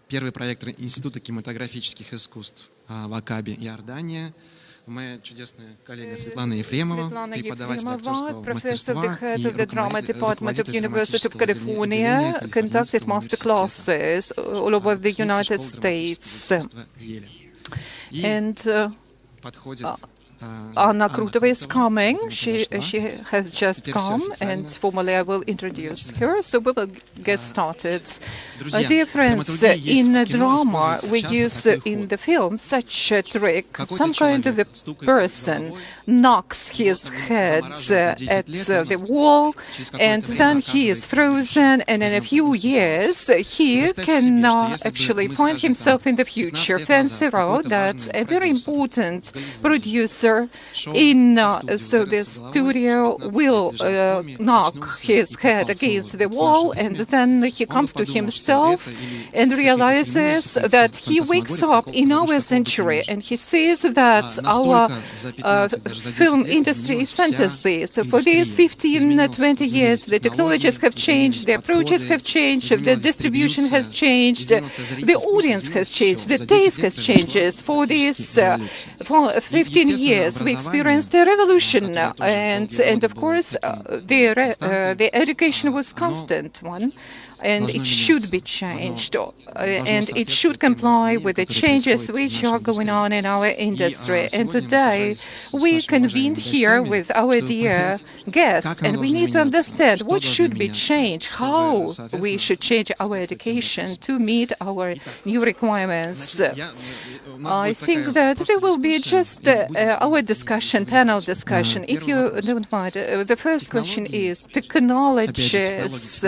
первый проректор Института кинематографических искусств в Акабе, Иордания. Моя чудесная коллега Светлана Ефремова, преподаватель актерского мастерства и руководитель драматического California, conducted master classes all over the United States. And Anna Crutova is coming. She has just come, and formally I will introduce her. So we will get started. Dear friends, in drama we use in the film such a trick. Some kind of a person knocks his head at the wall, and then he is frozen, and in a few years he can actually find himself in the future. Fancy wrote that a very important producer in the studio will knock his head against the wall, and then he comes to himself and realizes that he wakes up in our century, and he sees that our film industry is fantasy. So for these 15, 20 years, the technologies have changed, the approaches have changed, the distribution has changed, the audience has changed, the taste has changed. For these 15 years, we experienced a revolution, and of course, the education was constant one. And it should be changed, and it should comply with the changes which are going on in our industry. And today, we convened here with our dear guests, and we need to understand what should be changed, how we should change our education to meet our new requirements. I think that there will be just our discussion, panel discussion. If you don't mind, the first question is, technologies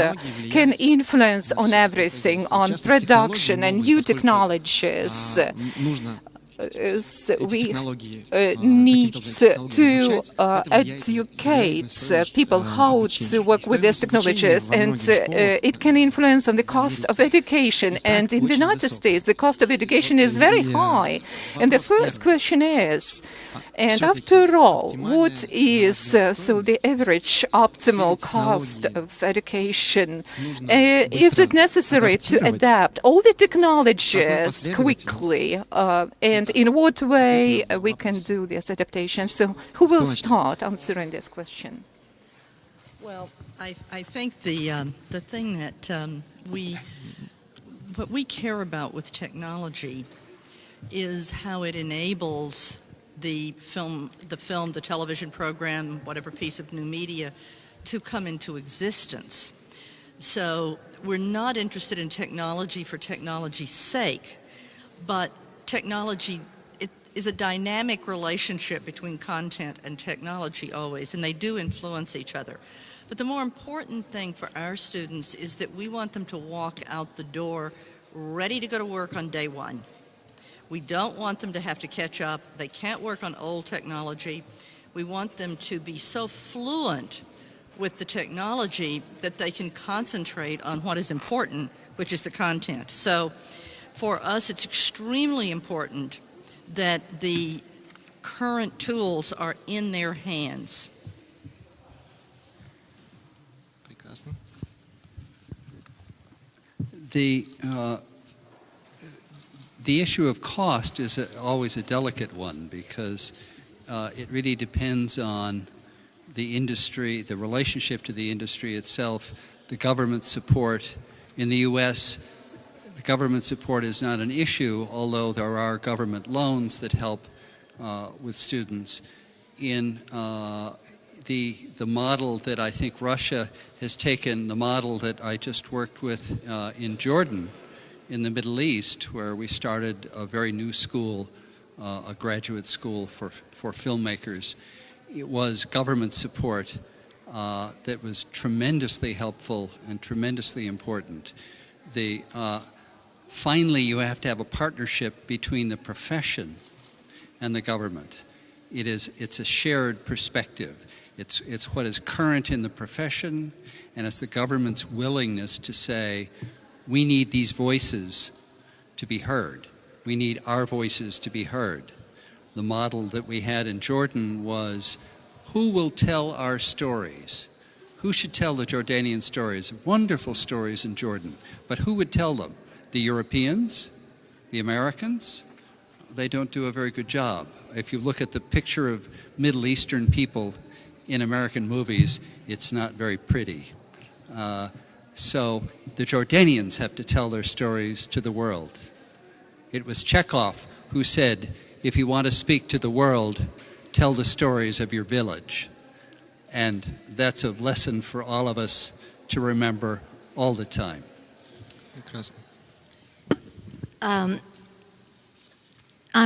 can influence on everything, on production and new technologies. We need to educate people how to work with these technologies, and it can influence on the cost of education. And in the United States, the cost of education is very high. And the first question is, and after all, what is the average optimal cost of education? Is it necessary to adapt all the technologies quickly? And in what way we can do this adaptation? So who will start answering this question? Well, I think the thing that what we care about with technology is how it enables the film, the television program, whatever piece of new media, to come into existence. So we're not interested in technology for technology's sake, but technology is a dynamic relationship between content and technology always, and they do influence each other. But the more important thing for our students is that we want them to walk out the door ready to go to work on day one. We don't want them to have to catch up. They can't work on old technology. We want them to be so fluent with the technology that they can concentrate on what is important, which is the content. So for us, it's extremely important that the current tools are in their hands. The issue of cost is always a delicate one, because it really depends on the industry, the relationship to the industry itself, the government support. In the U.S., the government support is not an issue, although there are government loans that help with students. In the model that I think Russia has taken, the model that I just worked with in Jordan, in the Middle East, where we started a very new school, a graduate school for filmmakers. It was government support that was tremendously helpful and tremendously important. Finally, you have to have a partnership between the profession and the government. It's a shared perspective. It's what is current in the profession, and it's the government's willingness to say, we need these voices to be heard. We need our voices to be heard. The model that we had in Jordan was, who will tell our stories? Who should tell the Jordanian stories? Wonderful stories in Jordan, but who would tell them? The Europeans, the Americans, they don't do a very good job. If you look at the picture of Middle Eastern people in American movies, it's not very pretty. So the Jordanians have to tell their stories to the world. It was Chekhov who said, if you want to speak to the world, tell the stories of your village. And that's a lesson for all of us to remember all the time. I'm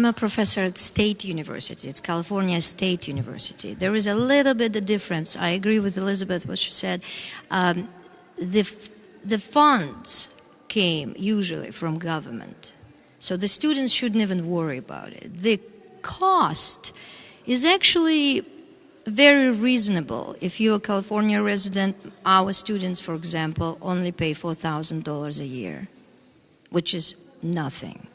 a professor at State University. It's California State University. There is a little bit of difference. I agree with Elizabeth, what she said. The funds came usually from government. So the students shouldn't even worry about it. The cost is actually very reasonable. If you're a California resident, our students, for example, only pay $4,000 a year, which is nothing.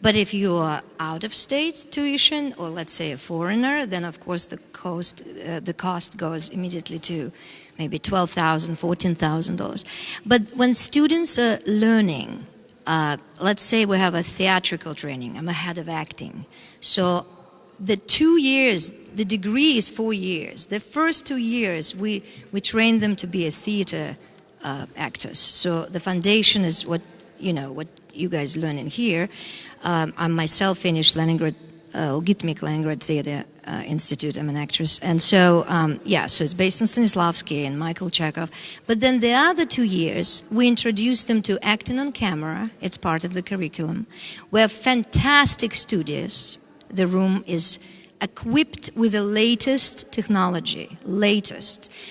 But if you are out-of-state tuition, or let's say a foreigner, then of course the cost goes immediately to maybe $12,000, $14,000. But when students are learning, let's say we have a theatrical training. I'm a head of acting. So the 2 years, the degree is 4 years. The first 2 years, we train them to be a theater actors. So the foundation is what you guys learn in here. I myself finished Leningrad, Leningrad Theater Institute. I'm an actress. And so, so it's based on Stanislavski and Michael Chekhov. But then the other 2 years, we introduce them to acting on camera. It's part of the curriculum. We have fantastic studios. The room is equipped with the latest technology,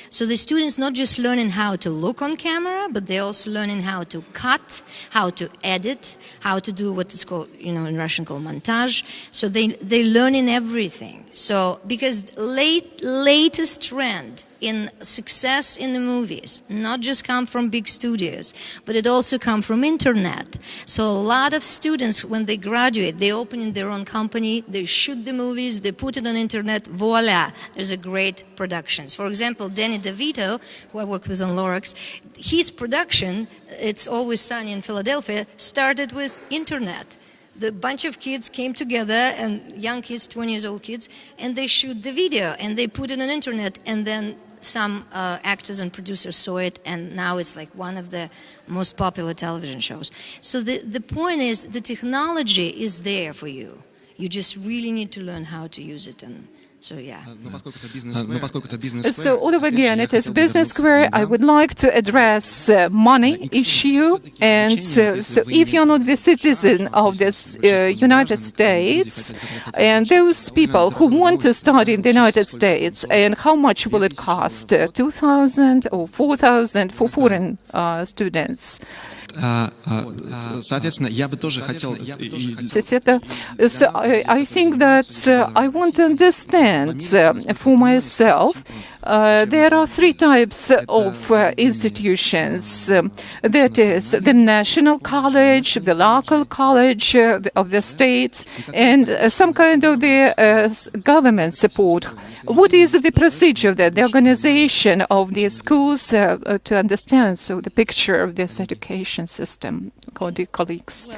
So the students not just learning how to look on camera, but they're also learning how to cut, how to edit, how to do what is called, in Russian called montage. So they're learning everything. So because latest trend in success in the movies, not just come from big studios, but it also come from internet. So a lot of students, when they graduate, they open their own company, they shoot the movies, they put it on internet, voila, there's a great productions. For example, Danny DeVito, who I work with on Lorax, his production, It's Always Sunny in Philadelphia, started with internet. The bunch of kids came together, and young kids, 20-year-old kids, and they shoot the video, and they put it on internet, and then some actors and producers saw it, and now it's like one of the most popular television shows. So the point is, the technology is there for you. You just really need to learn how to use it. And so, yeah. So, all over again, it is business square. I would like to address money issue. And so if you're not the citizen of this United States, and those people who want to study in the United States, and how much will it cost? $2,000 or $4,000 for foreign students? Соответственно, я бы тоже хотел... So I think that I want to understand for myself. There are three types of institutions. That is the national college, the local college of the states, and some kind of the government support. What is the procedure there, the organization of the schools to understand the picture of this education system, colleagues?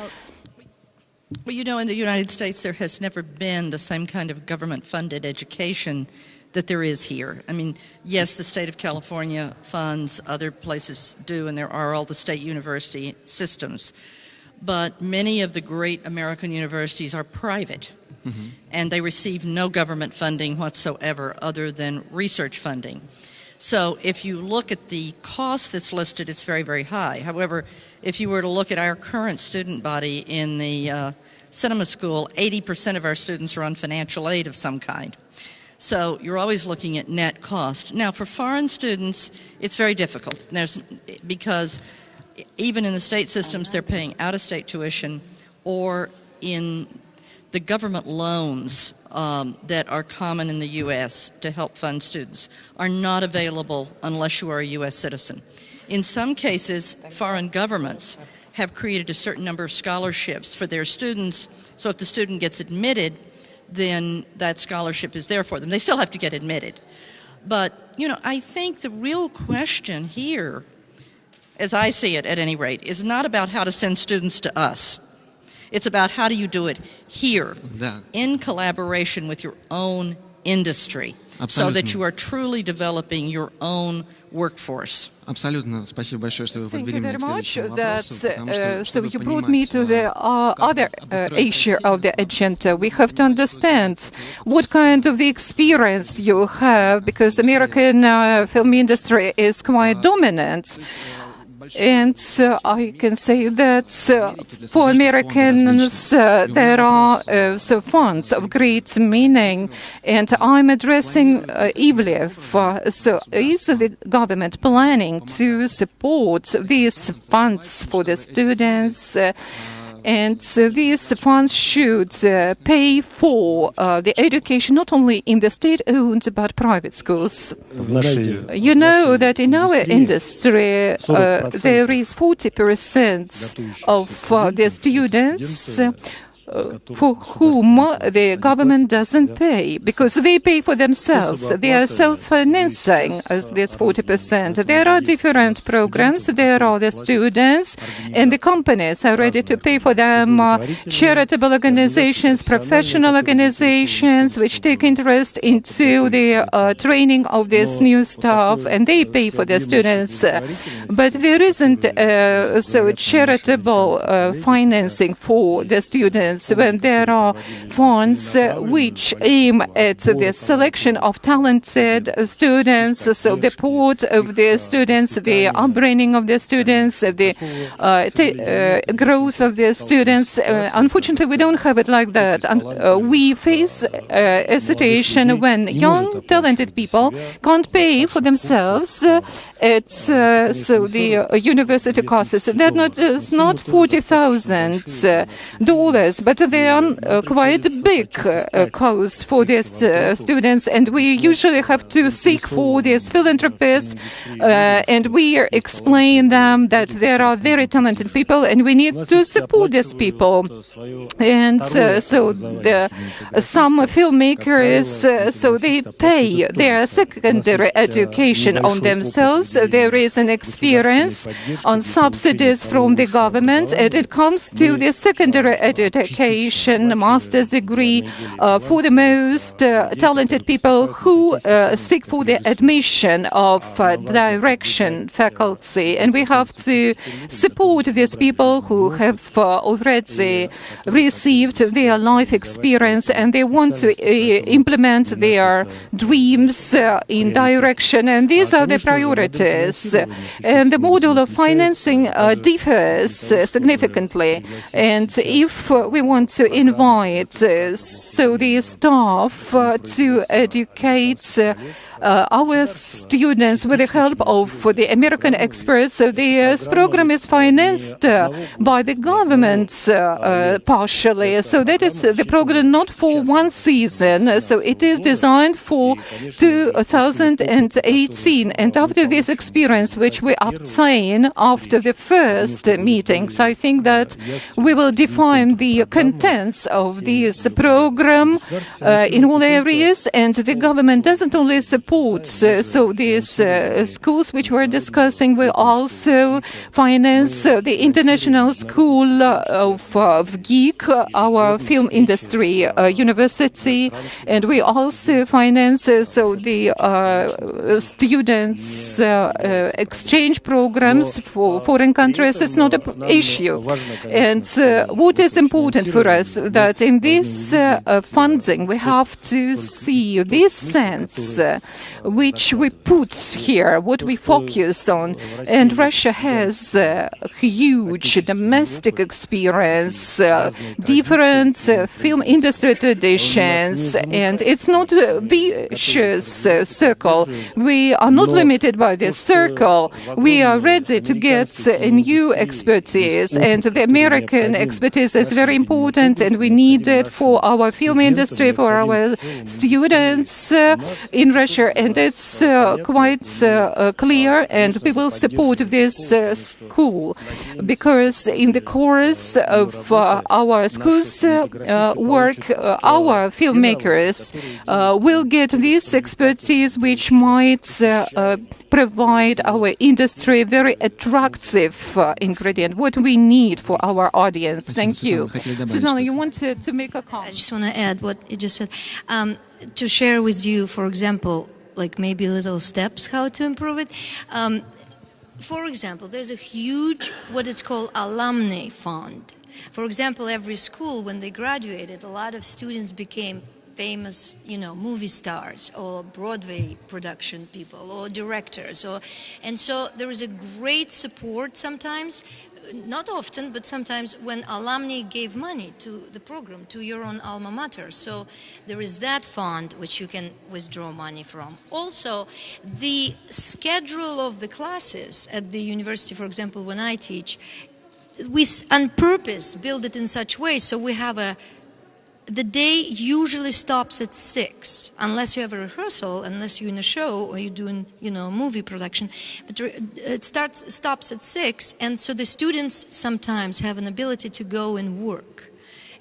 Well, in the United States, there has never been the same kind of government-funded education that there is here. I mean, yes, the state of California funds, other places do, and there are all the state university systems. But many of the great American universities are private, and they receive no government funding whatsoever other than research funding. So if you look at the cost that's listed, it's very, very high. However, if you were to look at our current student body in the cinema school, 80% of our students are on financial aid of some kind. So you're always looking at net cost. Now, for foreign students, it's very difficult because even in the state systems, they're paying out-of-state tuition, or in the government loans that are common in the U.S. to help fund students are not available unless you are a U.S. citizen. In some cases, foreign governments have created a certain number of scholarships for their students, so if the student gets admitted, then that scholarship is there for them. They still have to get admitted. But, I think the real question here as I see it at any rate, is not about how to send students to us. It's about how do you do it here, in collaboration with your own industry, so that you are truly developing your own workforce. Абсолютно. Спасибо большое, что вы подвели меня к следующему вопросу. So you brought me to the other issue of the agenda. We have to understand what kind of the experience you have, because American film industry is quite dominant. And I can say that for Americans there are funds of great meaning, and I'm addressing Ivliev. So is the government planning to support these funds for the students? And these funds should pay for the education not only in the state-owned but private schools. You know that in our industry there is 40% of the students for whom the government doesn't pay, because they pay for themselves. They are self-financing as this 40%. There are different programs. There are the students, and the companies are ready to pay for them. Charitable organizations, professional organizations, which take interest into the training of this new staff, and they pay for the students. But there isn't charitable financing for the students when there are funds which aim at the selection of talented students, so the support of the students, the upbringing of the students, the growth of the students. Unfortunately, we don't have it like that. We face a situation when young, talented people can't pay for themselves at the university courses. That is not $40,000, but they are quite big costs for these students, and we usually have to seek for these philanthropists, and we explain them that there are very talented people, and we need to support these people. And some filmmakers, so they pay their secondary education on themselves. There is an experience on subsidies from the government, and it comes to the secondary education, master's degree for the most talented people who seek for the admission of direction faculty. And we have to support these people who have already received their life experience, and they want to implement their dreams in direction, and these are the priorities. And the model of financing differs significantly, and if we want to invite the staff to educate our students with the help of the American experts. This program is financed by the government partially. So that is the program not for one season. So it is designed for 2018. And after this experience, which we obtain after the first meetings, I think that we will define the contents of this program in all areas. And the government doesn't only support so these schools which we're discussing will also finance the International School of Geek, our film industry university, and we also finance the students' exchange programs for foreign countries. It's not an issue. And what is important for us that in this funding we have to see this sense which we put here, what we focus on. And Russia has a huge domestic experience, different film industry traditions, and it's not a vicious circle. We are not limited by this circle. We are ready to get a new expertise, and the American expertise is very important, and we need it for our film industry, for our students in Russia and it's quite clear, and we will support this school, because in the course of our school's work, our filmmakers will get this expertise which might provide our industry very attractive ingredient, what we need for our audience. Thank you. Svetlana, you wanted to make a comment? I just want to add what you just said. To share with you, for example, like maybe little steps how to improve it. For example, there's a huge, what it's called, alumni fund. For example, every school, when they graduated, a lot of students became famous, movie stars or Broadway production people or directors. And so there is a great support sometimes, not often, but sometimes when alumni gave money to the program, to your own alma mater. So there is that fund which you can withdraw money from. Also, the schedule of the classes at the university, for example, when I teach, we on purpose build it in such way so we have the day usually stops at 6, unless you have a rehearsal, unless you're in a show or you're doing, movie production. But it stops at 6, and so the students sometimes have an ability to go and work.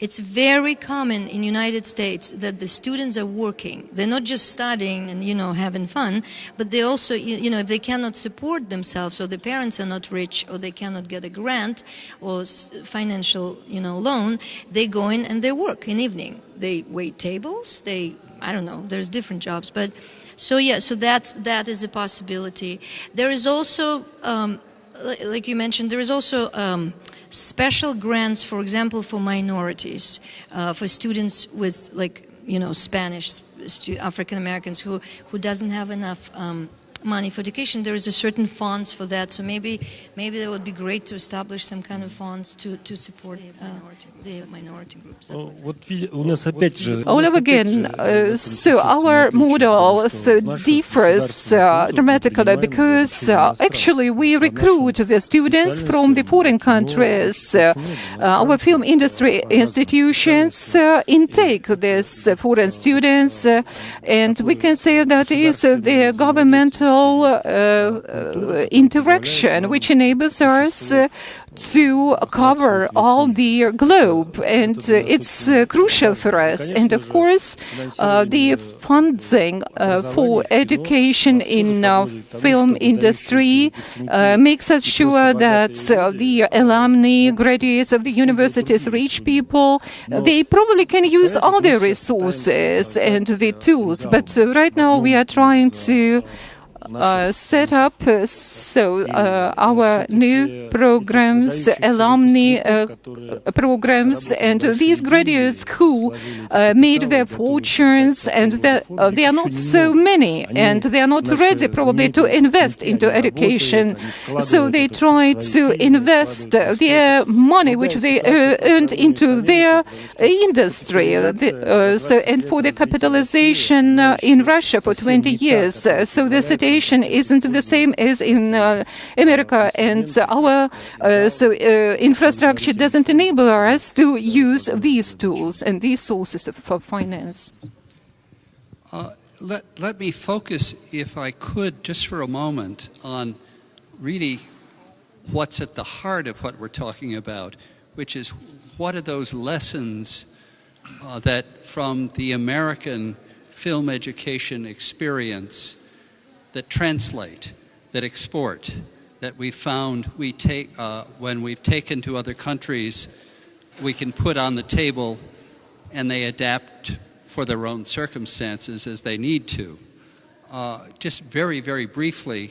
It's very common in the United States that the students are working. They're not just studying and, having fun, but they also, if they cannot support themselves, or the parents are not rich, or they cannot get a grant or financial, loan, they go in and they work in evening. They wait tables, there's different jobs. But so that is a possibility. There is also, like you mentioned, there is also special grants, for example, for minorities, for students with, Spanish, African Americans who doesn't have enough money for education. There is a certain funds for that, so maybe that would be great to establish some kind of funds to support the minority groups. All over again, so our model differs dramatically, because actually we recruit the students from the foreign countries. Our film industry institutions intake these foreign students, and we can say that is the governmental interaction which enables us to cover all the globe, and it's crucial for us. And of course, the funding for education in film industry makes us sure that the alumni, graduates of the universities, rich people, they probably can use all their resources and the tools. But right now we are trying to set up our new programs, alumni programs, and these graduates who made their fortunes, and they are not so many, and they are not ready probably to invest into education. So they try to invest their money which they earned into their industry. And for the capitalization in Russia for 20 years. So the situation isn't the same as in America, and our infrastructure doesn't enable us to use these tools and these sources for finance. Let me focus, if I could, just for a moment, on really what's at the heart of what we're talking about, which is what are those lessons that from the American film education experience that translate, that export, that we found we take when we've taken to other countries, we can put on the table, and they adapt for their own circumstances as they need to. Just very, very briefly,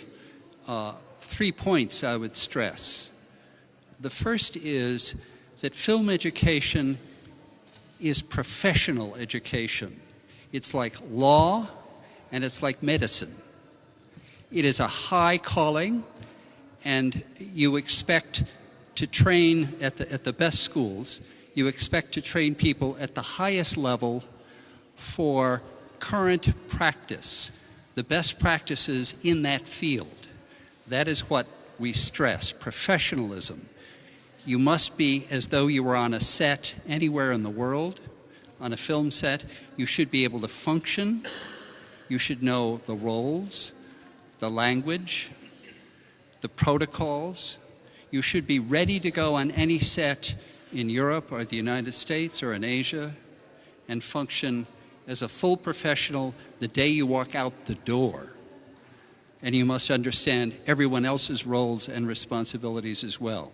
3 points I would stress. The first is that film education is professional education. It's like law, and it's like medicine. It is a high calling, and you expect to train at the best schools, you expect to train people at the highest level for current practice, the best practices in that field. That is what we stress, professionalism. You must be as though you were on a set anywhere in the world, on a film set. You should be able to function. You should know the roles, the language, the protocols. You should be ready to go on any set in Europe or the United States or in Asia and function as a full professional the day you walk out the door. And you must understand everyone else's roles and responsibilities as well.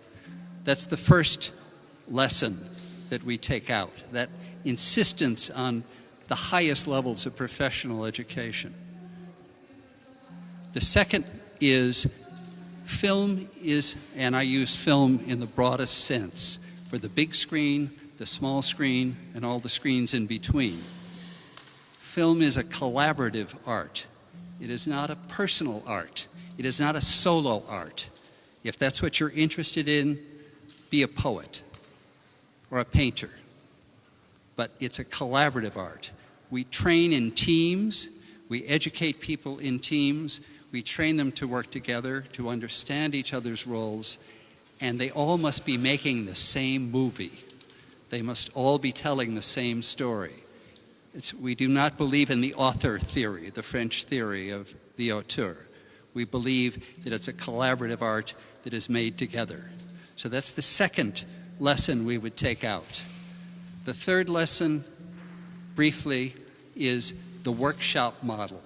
That's the first lesson that we take out, that insistence on the highest levels of professional education. The second is film is, and I use film in the broadest sense, for the big screen, the small screen, and all the screens in between. Film is a collaborative art. It is not a personal art. It is not a solo art. If that's what you're interested in, be a poet or a painter. But it's a collaborative art. We train in teams. We educate people in teams. We train them to work together, to understand each other's roles, and they all must be making the same movie. They must all be telling the same story. We do not believe in the author theory, the French theory of the auteur. We believe that it's a collaborative art that is made together. So that's the second lesson we would take out. The third lesson, briefly, is the workshop model.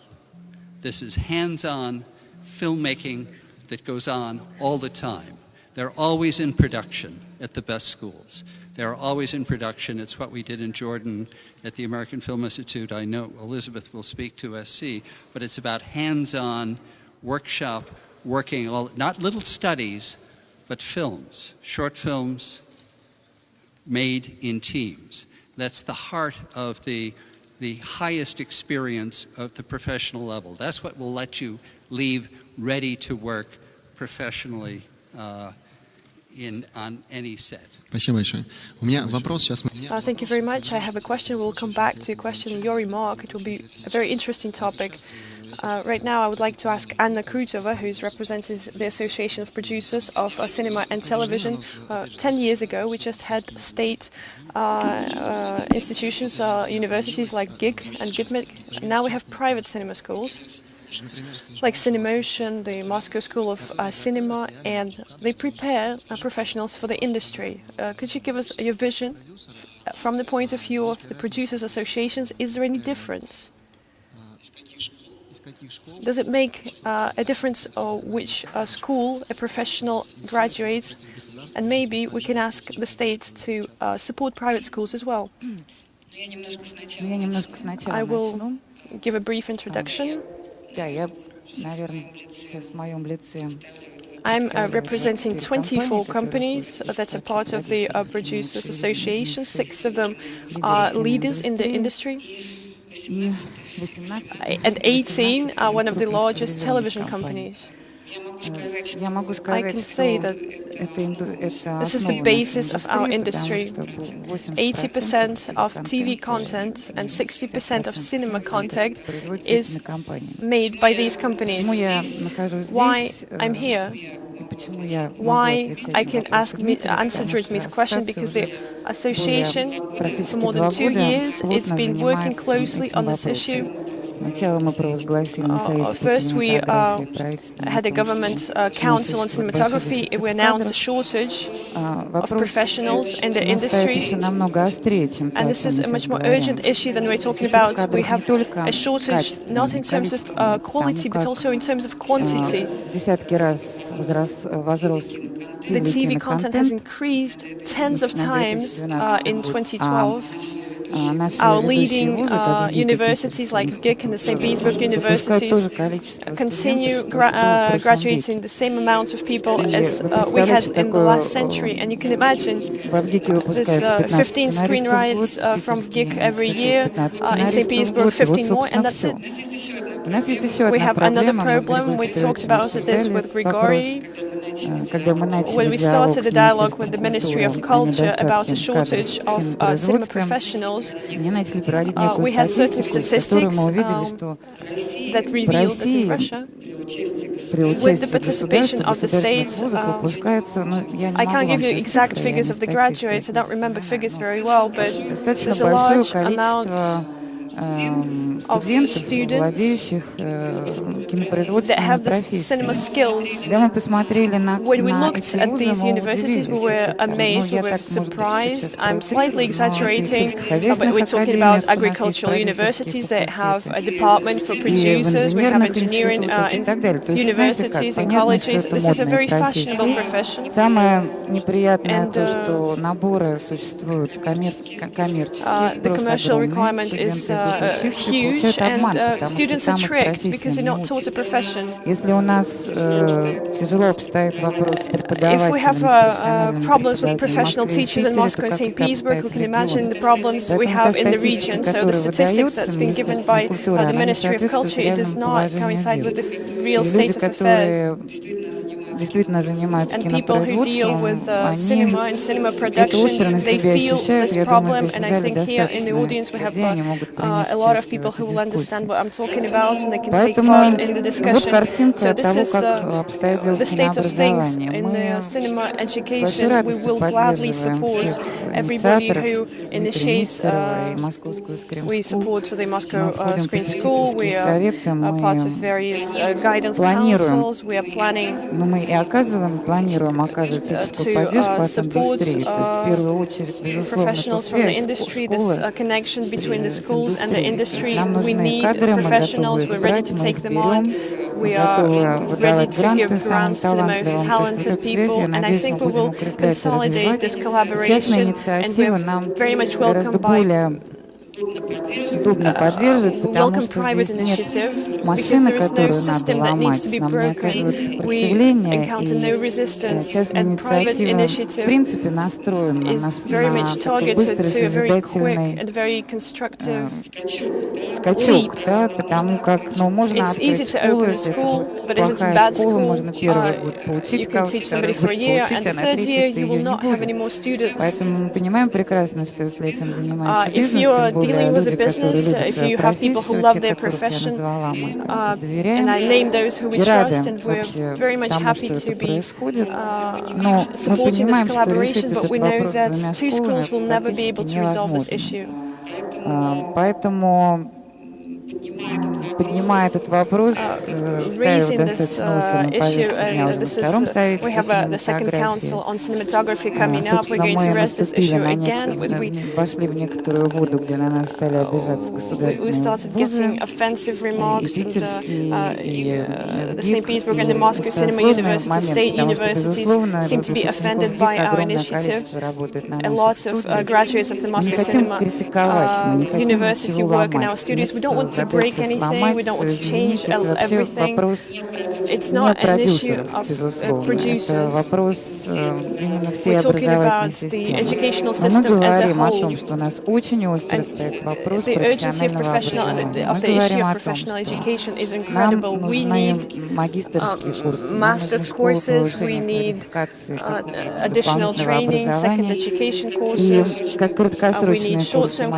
This is hands-on filmmaking that goes on all the time. They're always in production at the best schools. They're always in production. It's what we did in Jordan at the American Film Institute. I know Elizabeth will speak to SC, but it's about hands-on workshop, working, not little studies, but films, short films made in teams. That's the heart of the highest experience of the professional level. That's what will let you leave ready to work professionally on any set. Спасибо большое. У меня вопрос сейчас. Thank you very much. I have a question. We'll come back to a question in your remark. It will be a very interesting topic. Right now, I would like to ask Anna Krutova, who's represented the Association of Producers of Cinema and Television. 10 years ago, we just had state institutions, universities like GIG and GITMIC. Now we have private cinema schools, like CINEMOTION, the Moscow School of Cinema, and they prepare professionals for the industry. Could you give us your vision from the point of view of the producers' associations? Is there any difference? Does it make a difference which school a professional graduates? And maybe we can ask the state to support private schools as well. I will give a brief introduction. I'm representing 24 companies that are part of the Producers Association. 6 of them are leaders in the industry. And 18 are one of the largest television companies. I can say that this is the basis of our industry. 80% of TV content and 60% of cinema content is made by these companies. Why I'm here? Why I can answer Dmitry's question? Because the association, for more than 2 years, it's been working closely on this issue. First, we had a government council on cinematography. We announced a shortage of professionals in the industry. And this is a much more urgent issue than we're talking about. We have a shortage not in terms of quality, but also in terms of quantity. The TV content has increased tens of times in 2012. Our leading universities like GIC and the St. Petersburg universities continue graduating the same amount of people as we had in the last century. And you can imagine there's 15 screenwriters from GIC every year, in St. Petersburg 15 more, and that's it. We have another problem. We talked about this with Grigorий. When we started a dialogue with the Ministry of Culture about a shortage of cinema professionals, we had certain statistics that revealed that in Russia, with the participation of the states, I can't give you exact figures of the graduates, I don't remember figures very well, but there's a large amount студентов, владеющих кинопроизводственными профессиями. Когда мы посмотрели на эти вузы, мы удивились. Ну, я так, может быть, сейчас We're talking about agricultural universities that have a department for producers, we have engineering universities and colleges. This is a very fashionable profession. Самое неприятное то, что наборы существуют коммерческие, the commercial requirement is huge, and students are tricked because they're not taught a profession. Если у нас тяжело обстоит вопрос с преподавателями, if we have problems with professional teachers in Moscow and St. Petersburg, we can imagine the problems we have in the region. So the statistics that's been given by the Ministry of Culture, it does not coincide with the real state of affairs. Действительно занимаются and people who deal кинопроизводством, with cinema and cinema production, they feel this problem, and I think here in the audience we have a lot of people who will understand what I'm talking about, and they can take part in the discussion. So this is the state of things in the cinema education. We will gladly support everybody who initiates. We support the Moscow Screen School. We are part of various guidance councils. We are planning и планируем оказывать всяческую поддержку от индустрии. То есть в первую очередь, безусловно, связь нам нужны кадры, мы готовы их брать, мы их берем, мы готовы выдавать гранты самым талантливым. То есть эту связь, я надеюсь, мы будем укреплять и развивать. Частные инициативы нам гораздо более удобно поддерживать, потому что здесь нет машины, которую надо ломать, нам не оказывают сопротивления, и частная инициатива в принципе настроена на такой быстрый, созидательный скачок, да, потому как, можно открыть школу, если это плохая школа, можно первый год получить кого-то, второй год получить, а на третий ты ее не будет. Поэтому мы понимаем прекрасно, что если этим занимается бизнес, dealing with the business, if you have people who love their profession, and I name those who we trust, and we're very much happy to be supporting this collaboration, but we know that two schools will never be able to resolve this issue. Поэтому, поднимая этот вопрос, ставил достаточно острую повестку на втором совете по кинематографии. Собственно, мы вошли в некоторую воду, где на нас стали обижаться государственные вузы, и питерские, и ГИК, сложный момент, потому что, безусловно, выпускников ГИК огромное количество работает на наших студиях. Мы не хотим критиковать, мы не хотим ничего ломать. To break anything, we don't want to change everything. It's not an issue of producers. We're talking about the educational system as a whole. And the urgency of the issue of professional education is incredible. We need master's courses, we need additional training, second education courses, we need short-term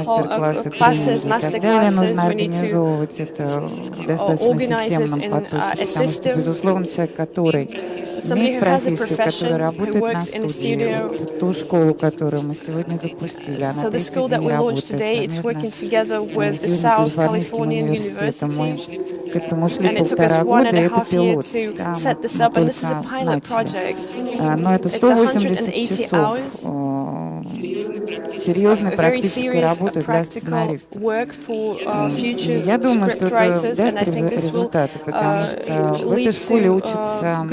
classes, master classes, we need to это в достаточно системном потоке, потому что, безусловно, человек, который имеет профессию, который работает на студии, ту школу, которую мы сегодня запустили, она 30 дней работает совместно с Южным Калифорнийским университетом. Мы к этому шли 1,5 года, и это пилот. Да, мы только начали. Но это 180 часов серьезной практической работы для сценаристов. И я думаю, что это даст результаты, потому что в этой школе учатся...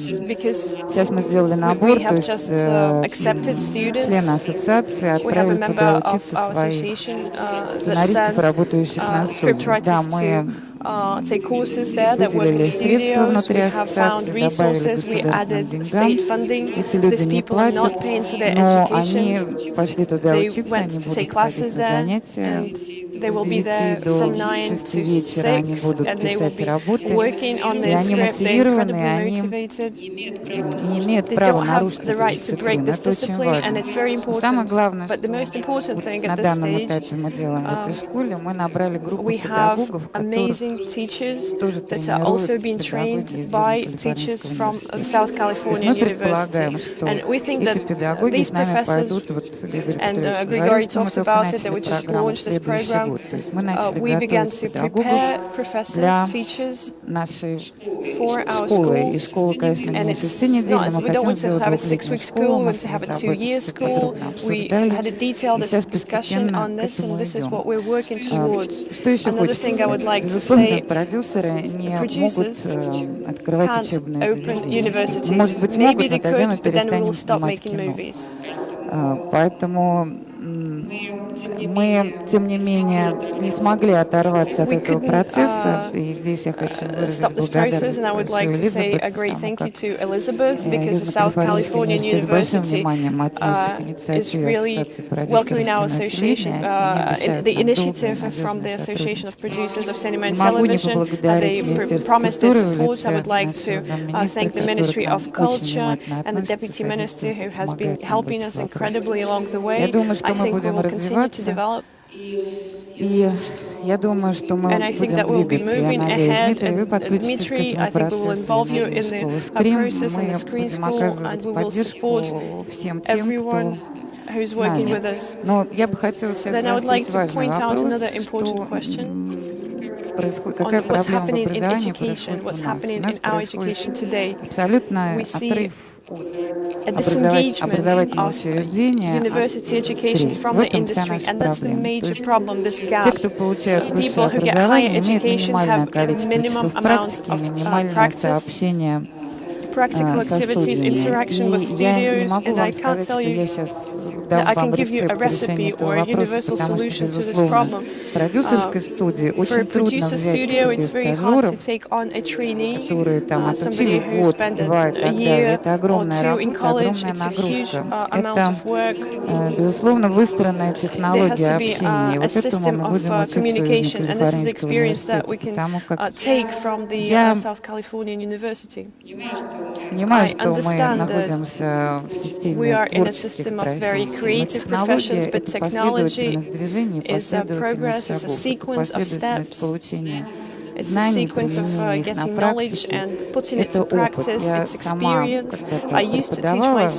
Сейчас мы сделали набор, то есть члены ассоциации отправили туда учиться своих сценаристов, работающих на студии. Да, мы выделили средства внутри ассоциации, добавили государственным деньгам. Эти люди не платят, но они пошли туда учиться, они будут ходить на занятия. С 9 до 6 вечера они будут писать работы, и они мотивированы, и они не имеют права нарушить эту дисциплину. Это очень важно. Но самое главное, что на данном этапе мы делаем в этой школе, мы набрали группу педагогов, которых amazing teachers that are also being trained by teachers from the South Californian University. And we think that these professors, and Grigorий talked about it, that we just launched this program. We began to prepare professors, teachers for our school. And it's not, we don't want to have a 6-week school, we want to have a 2-year school. We had a detailed discussion on this, and this is what we're working towards. Another thing I would like to say, producers can't open universities. Maybe they could, but then we will stop making movies. Мы, тем не менее, не смогли оторваться от этого процесса, и здесь я хочу выразить благодарность Elizabeth, because the South Californian University is really welcoming our association, the initiative from the Association of Producers of Cinema and Television. They promised their support. I would like to thank the Ministry of Culture and the Deputy Minister who has been helping us incredibly along the way. I think we will continue to develop. Я думаю, что мы будем двигаться. Я надеюсь, Дмитрий, вы подключитесь к этому процессу. Мы будем оказывать поддержку всем тем, кто who's working with us. Но я бы хотела сейчас задать важный вопрос, что какая проблема в образовании происходит у нас. У нас происходит абсолютный отрыв образовательного учреждения в этом вся наша проблема. То есть те, кто получают высшее образование, имеют минимальное количество часов практики, минимальное сообщение со студиями. И я не могу вам сказать, что я сейчас дам вам рецепт решения этого вопроса, потому что, безусловно, в продюсерской студии очень трудно взять себе стажеров, которые там отучились год, 2 и так далее. Это огромная работа, это огромная нагрузка. Это, безусловно, выстроенная технология общения. Вот этому мы будем учиться в Южной Калифорнийского университета, потому как я понимаю, что мы находимся в системе творческих профессий, но технология — это последовательность движений, последовательность шагов, последовательность получения знаний, применения их на практике. Это опыт. Я сама когда-то преподавала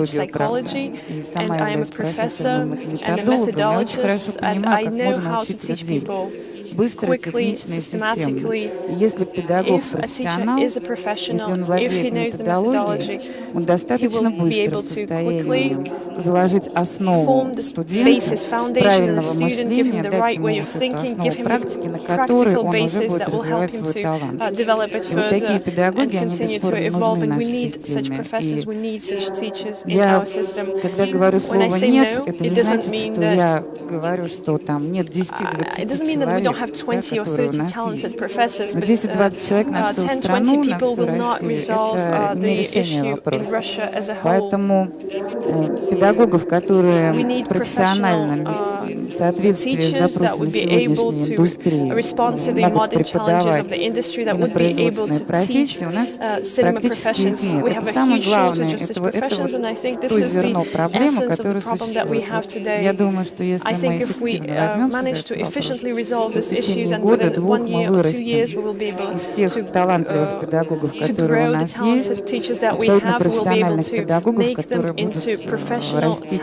психологию, и сама являюсь профессором и методологом. Я очень хорошо понимаю, как можно научить людей быстро, технично и системно. И если педагог профессионал, если он владеет методологией, он достаточно быстро в состоянии заложить основу студенту правильного мышления, дать ему эту основу практики, на которой он уже будет развивать свой талант. И вот такие педагоги, они бесспорно нужны нашей системе. И я, когда говорю слово «нет», это не значит, что я говорю, что там нет 10-20 человек, have 20 or 30 talented professors, but 10-20 people will not resolve the issue in Russia as a whole. Поэтому педагогов, которые профессионально в соответствии с запросами сегодняшней индустрии могут преподавать кинопроизводственные профессии, у нас практически нет. Это самое главное, это вот то зерно проблемы, которое существует. Я думаю, что если мы эффективно возьмемся за этот вопрос, в течение года-двух мы вырастем из тех талантливых педагогов, которые у нас есть, абсолютно профессиональных педагогов, которые будут растить нашу молодежь.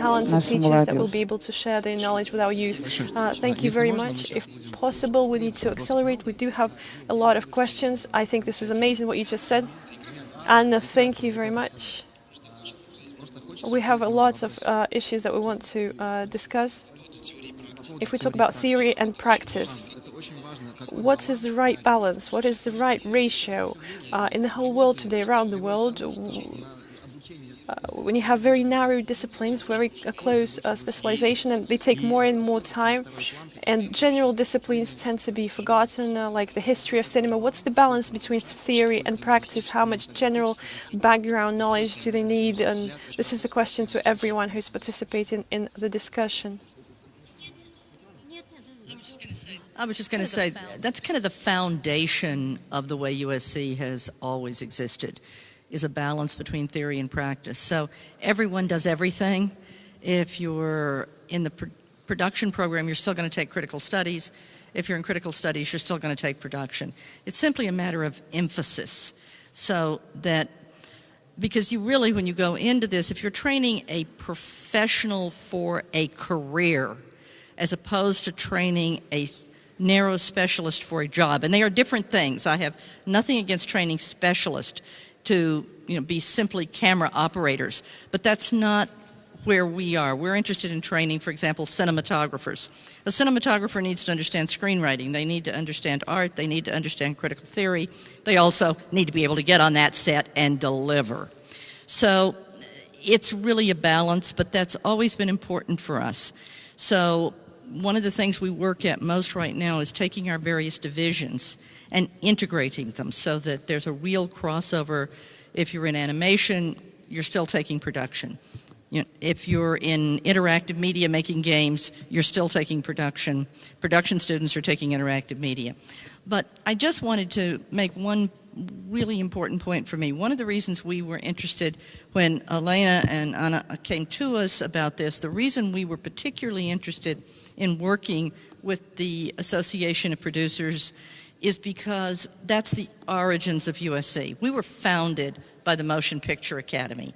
Thank you very much. If possible, we need to accelerate. We do have a lot of questions. I think this is amazing what you just said. Anna, thank you very much. We have lots of issues that we want to discuss. If we talk about theory and practice, what is the right balance? What is the right ratio in the whole world today, around the world? When you have very narrow disciplines, very close specialization, and they take more and more time, and general disciplines tend to be forgotten, like the history of cinema. What's the balance between theory and practice? How much general background knowledge do they need? And this is a question to everyone who's participating in the discussion. I was just going to say, that's kind of the foundation of the way USC has always existed, is a balance between theory and practice. So everyone does everything. If you're in the production program, you're still going to take critical studies. if you're in critical studies, you're still going to take production. It's simply a matter of emphasis. So that, because you really, when you go into this, if you're training a professional for a career, as opposed to training a narrow specialist for a job, and they are different things. I have nothing against training specialists to be simply camera operators, but that's not where we are. We're interested in training, for example, cinematographers. A cinematographer needs to understand screenwriting. They need to understand art. They need to understand critical theory. They also need to be able to get on that set and deliver. So it's really a balance, but that's always been important for us. So one of the things we work at most right now is taking our various divisions and integrating them so that there's a real crossover. If you're in animation, you're still taking production. If you're in interactive media making games, you're still taking production. Production students are taking interactive media. But I just wanted to make one really important point for me. One of the reasons we were interested when Elena and Anna came to us about this, the reason we were particularly interested in working with the Association of Producers is because that's the origins of USC. We were founded by the Motion Picture Academy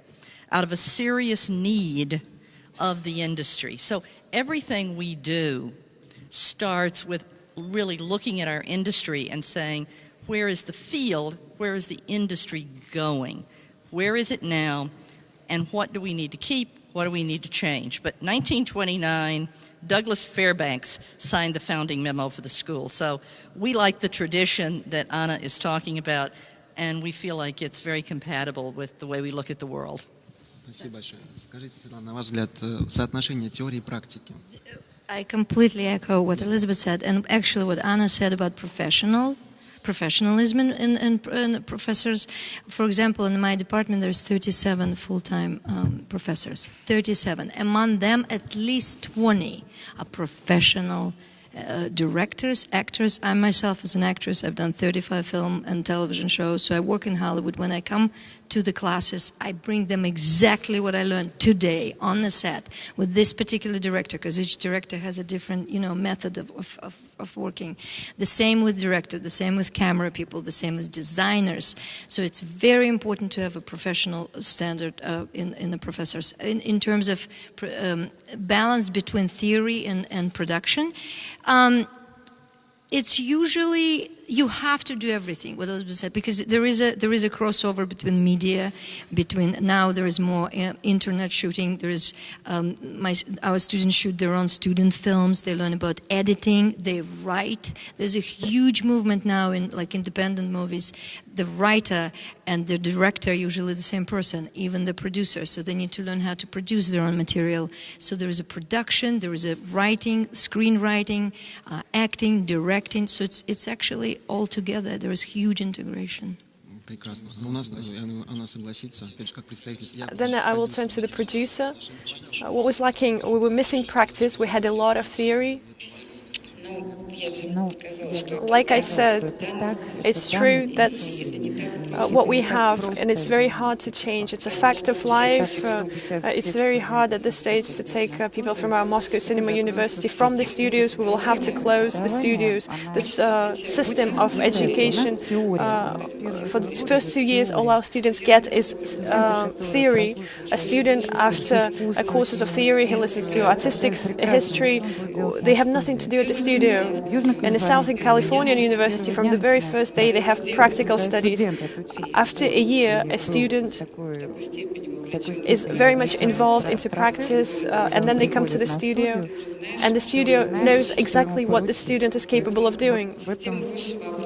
out of a serious need of the industry. So everything we do starts with really looking at our industry and saying, where is the field, where is the industry going? Where is it now, and what do we need to keep, what do we need to change? But 1929, Douglas Fairbanks signed the founding memo for the school. So we like the tradition that Anna is talking about, and we feel like it's very compatible with the way we look at the world. Спасибо большое. Скажите, Светлана, на ваш взгляд, соотношение теории и практики? I completely echo what Elizabeth said, and actually what Anna said about professionalism in professors. For example, in my department, there's 37 full-time professors. 37. Among them, at least 20 are professional directors, actors. I myself, as an actress, I've done 35 film and television shows, so I work in Hollywood. When I come to the classes, I bring them exactly what I learned today on the set with this particular director, because each director has a different, method of working. The same with director, the same with camera people, the same as designers. So it's very important to have a professional standard in the professors. In terms of balance between theory and production, it's usually you have to do everything, what Elizabeth said, because there is a crossover between media, now there is more internet shooting. There is our students shoot their own student films. They learn about editing. They write. There's a huge movement now in independent movies. The writer and the director are usually the same person, even the producer. So they need to learn how to produce their own material. So there is a production, there is a writing, screenwriting, acting, directing. So it's actually all together. There is huge integration. Then I will turn to the producer. What was lacking? We were missing practice. We had a lot of theory. Like I said, it's true, that's what we have, and it's very hard to change. It's a fact of life. It's very hard at this stage to take people from our Moscow Cinema University from the studios. We will have to close the studios. This system of education, for the first 2 years, all our students get is theory. A student, after courses of theory, he listens to artistic history. They have nothing to do at the studio. In the Southern Californian University, from the very first day, they have practical studies. After a year, a student is very much involved into practice, and then they come to the studio, and the studio knows exactly what the student is capable of doing.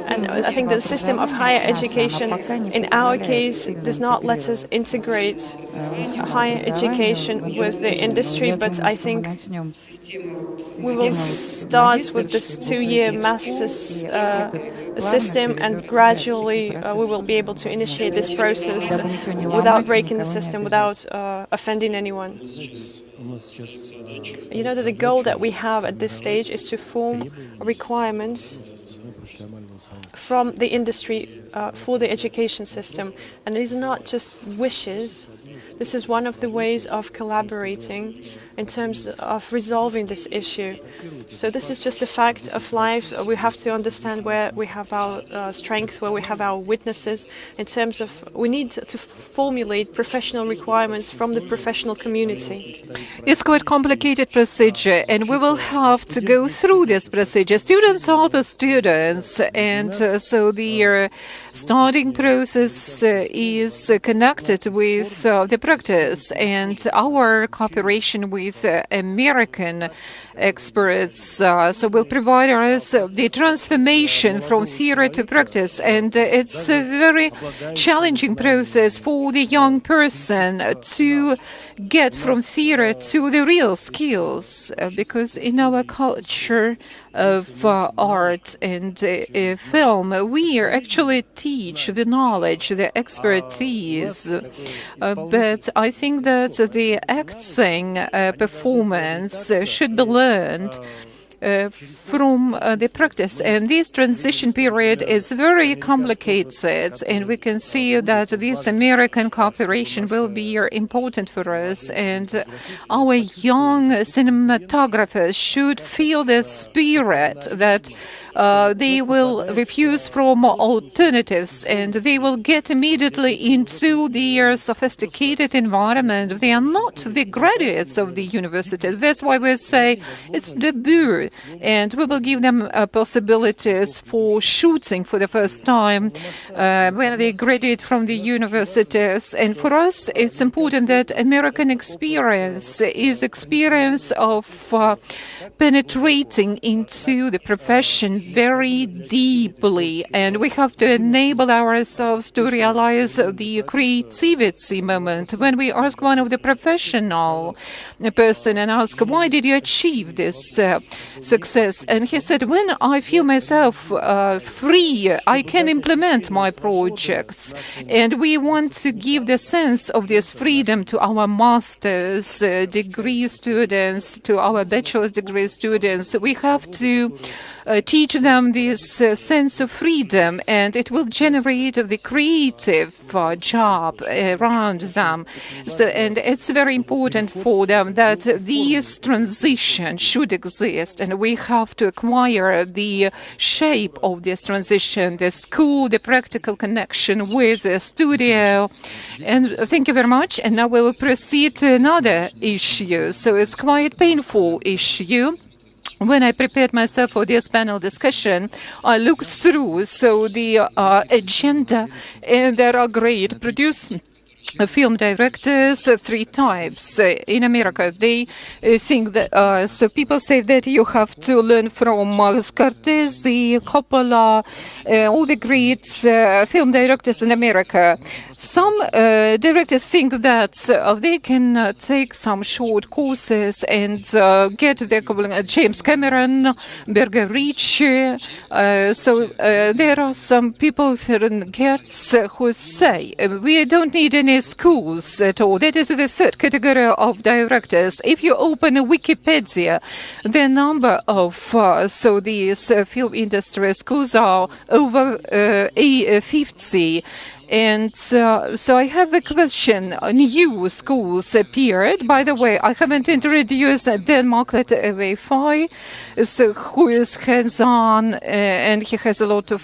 And I think the system of higher education, in our case, does not let us integrate higher education with the industry, but I think we will start with this 2-year master's system, and gradually we will be able to initiate this process without breaking the system, without offending anyone. You know that the goal that we have at this stage is to form requirements from the industry for the education system. And these are not just wishes, This is one of the ways of collaborating in terms of resolving this issue. So this is just a fact of life. We have to understand where we have our strength, where we have our weaknesses. In terms of, we need to formulate professional requirements from the professional community. It's quite a complicated procedure, and we will have to go through this procedure. Students are the students, and so the starting process is connected with the practice, and our cooperation with American experts so will provide us the transformation from theory to practice, and it's a very challenging process for the young person to get from theory to the real skills, because in our culture of art and film, we actually teach the knowledge, the expertise, but I think that the acting performance should be learned from the practice, and this transition period is very complicated, and we can see that this American cooperation will be important for us, and our young cinematographers should feel the spirit that they will refuse from alternatives, and they will get immediately into their sophisticated environment. They are not the graduates of the universities. That's why we say it's debut, and we will give them possibilities for shooting for the first time when they graduate from the universities. And for us, it's important that American experience is experience of penetrating into the profession very deeply, and we have to enable ourselves to realize the creativity moment. When we ask one of the professional person and ask, why did you achieve this success? And he said, when I feel myself free, I can implement my projects. And we want to give the sense of this freedom to our master's degree students, to our bachelor's degree students. We have to teach them this sense of freedom, and it will generate the creative job around them. So, and it's very important for them that this transition should exist, and we have to acquire the shape of this transition, the school, the practical connection with the studio. And thank you very much. And now we will proceed to another issue. So it's quite painful issue. When I prepared myself for this panel discussion, I looked through the agenda, and there are great film directors, three types. In America, they think that, so people say that you have to learn from Scorsese, Coppola, all the great film directors in America. Some directors think that they can take some short courses and get the James Cameron, Berger Ricci. So there are some people who say we don't need any schools at all. That is the third category of directors. If you open Wikipedia, the number of these film industry schools are over 50. And so I have a question. New schools appeared. By the way, I haven't introduced Dan Marklet Away, so who is hands-on, and he has a lot of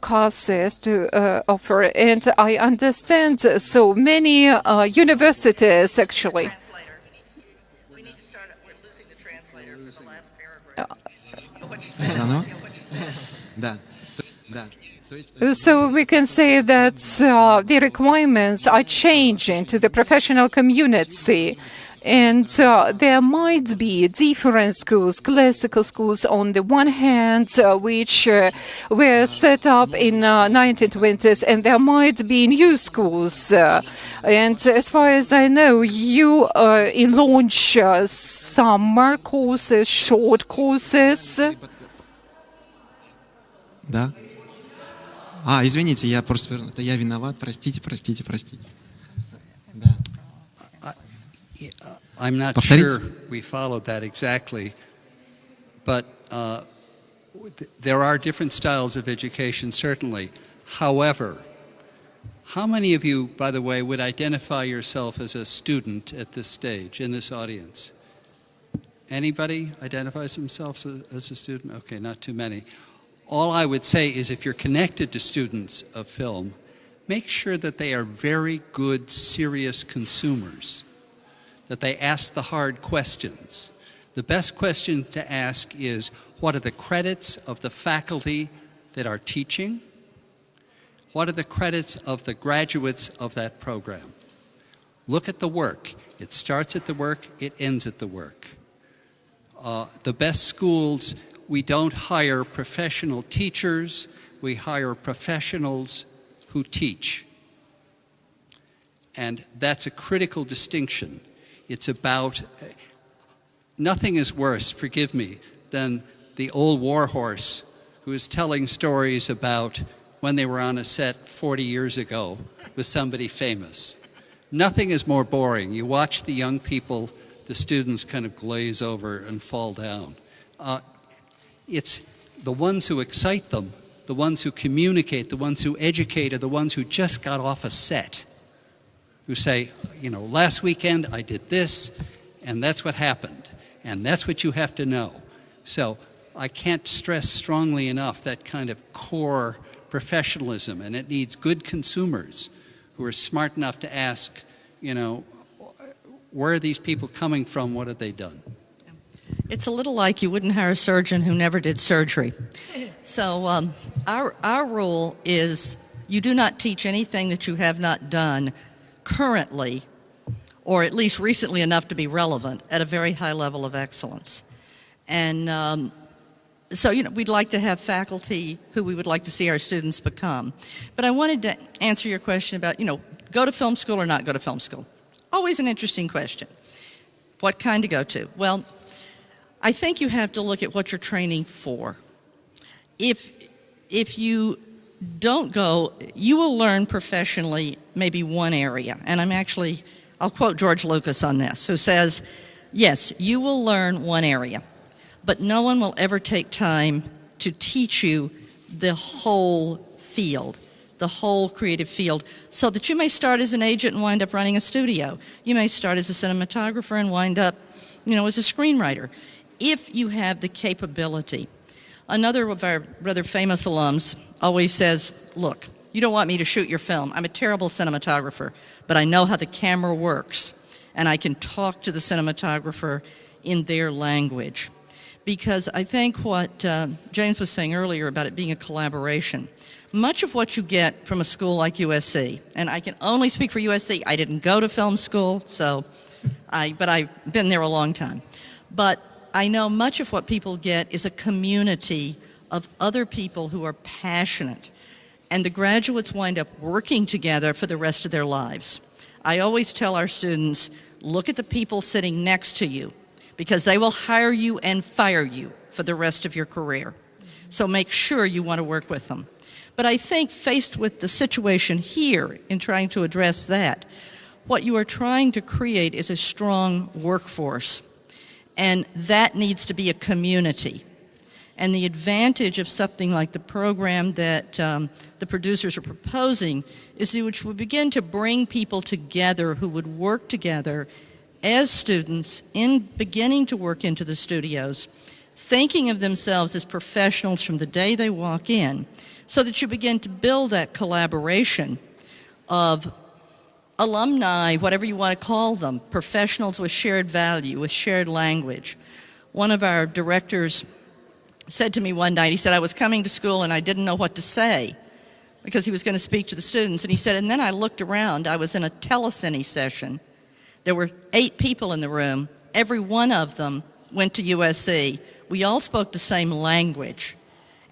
courses to offer. And I understand so many universities actually. We need to start. We're losing the translator for the last paragraph. So we can say that the requirements are changing to the professional community, and there might be different schools, classical schools on the one hand, which were set up in 1920s, and there might be new schools. And as far as I know, you launch summer courses, short courses. Да. Извините, я виноват, простите. Да. I'm not sure we followed that exactly, but there are different styles of education, certainly. However, How many of you, by the way, would identify yourself as a student at this stage, in this audience? Anybody identifies themselves as a student? Okay, not too many. All I would say is if you're connected to students of film, make sure that they are very good, serious consumers, that they ask the hard questions. The best question to ask is, what are the credits of the faculty that are teaching? What are the credits of the graduates of that program? Look at the work. It starts at the work, it ends at the work. The best schools, we don't hire professional teachers, we hire professionals who teach. And that's a critical distinction. It's about, nothing is worse, forgive me, than the old war horse who is telling stories about when they were on a set 40 years ago with somebody famous. Nothing is more boring. You watch the young people, the students kind of glaze over and fall down. It's the ones who excite them, the ones who communicate, the ones who educate, are the ones who just got off a set, who say, you know, last weekend I did this, and that's what happened, and that's what you have to know. So I can't stress strongly enough that kind of core professionalism, and it needs good consumers who are smart enough to ask, you know, where are these people coming from? What have they done? It's a little like you wouldn't hire a surgeon who never did surgery. So our rule is you do not teach anything that you have not done currently, or at least recently enough to be relevant, at a very high level of excellence. And so, you know, we'd like to have faculty who we would like to see our students become. But I wanted to answer your question about, you know, go to film school or not go to film school. Always an interesting question. What kind to go to? Well, I think you have to look at what you're training for. If you don't go, you will learn professionally maybe one area. And I'll quote George Lucas on this, who says, yes, you will learn one area, but no one will ever take time to teach you the whole field, the whole creative field, so that you may start as an agent and wind up running a studio. You may start as a cinematographer and wind up, you know, as a screenwriter, if you have the capability. Another of our rather famous alums always says, look, you don't want me to shoot your film. I'm a terrible cinematographer, but I know how the camera works, and I can talk to the cinematographer in their language. Because I think what James was saying earlier about it being a collaboration, much of what you get from a school like USC, and I can only speak for USC, I didn't go to film school, but I've been there a long time. But I know much of what people get is a community of other people who are passionate, and the graduates wind up working together for the rest of their lives. I always tell our students, look at the people sitting next to you, because they will hire you and fire you for the rest of your career. So make sure you want to work with them. But I think faced with the situation here in trying to address that, what you are trying to create is a strong workforce. And that needs to be a community. And the advantage of something like the program that the producers are proposing is which would begin to bring people together who would work together as students in beginning to work into the studios, thinking of themselves as professionals from the day they walk in, so that you begin to build that collaboration of alumni, whatever you want to call them, professionals with shared value, with shared language. One of our directors said to me one night, he said, I was coming to school and I didn't know what to say because he was going to speak to the students. And he said, and then I looked around, I was in a telecine session. There were 8 people in the room. Every one of them went to USC. We all spoke the same language,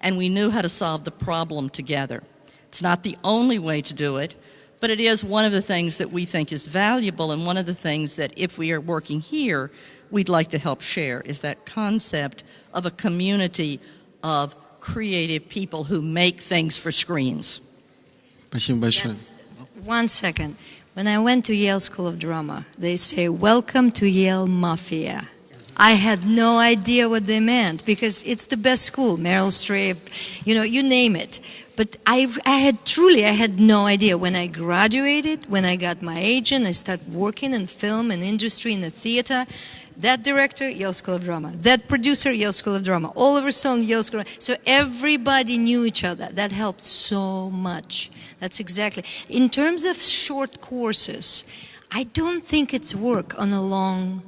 and we knew how to solve the problem together. It's not the only way to do it, but it is one of the things that we think is valuable, and one of the things that if we are working here, we'd like to help share, is that concept of a community of creative people who make things for screens. Спасибо большое. One second. When I went to Yale School of Drama, they say, welcome to Yale Mafia. I had no idea what they meant because it's the best school, Meryl Streep, you name it. But I had no idea. When I graduated, when I got my agent, I started working in film and industry in the theater. That director, Yale School of Drama. That producer, Yale School of Drama. Oliver Stone, Yale School of Drama. So everybody knew each other. That helped so much. That's exactly. In terms of short courses, I don't think it's work on a long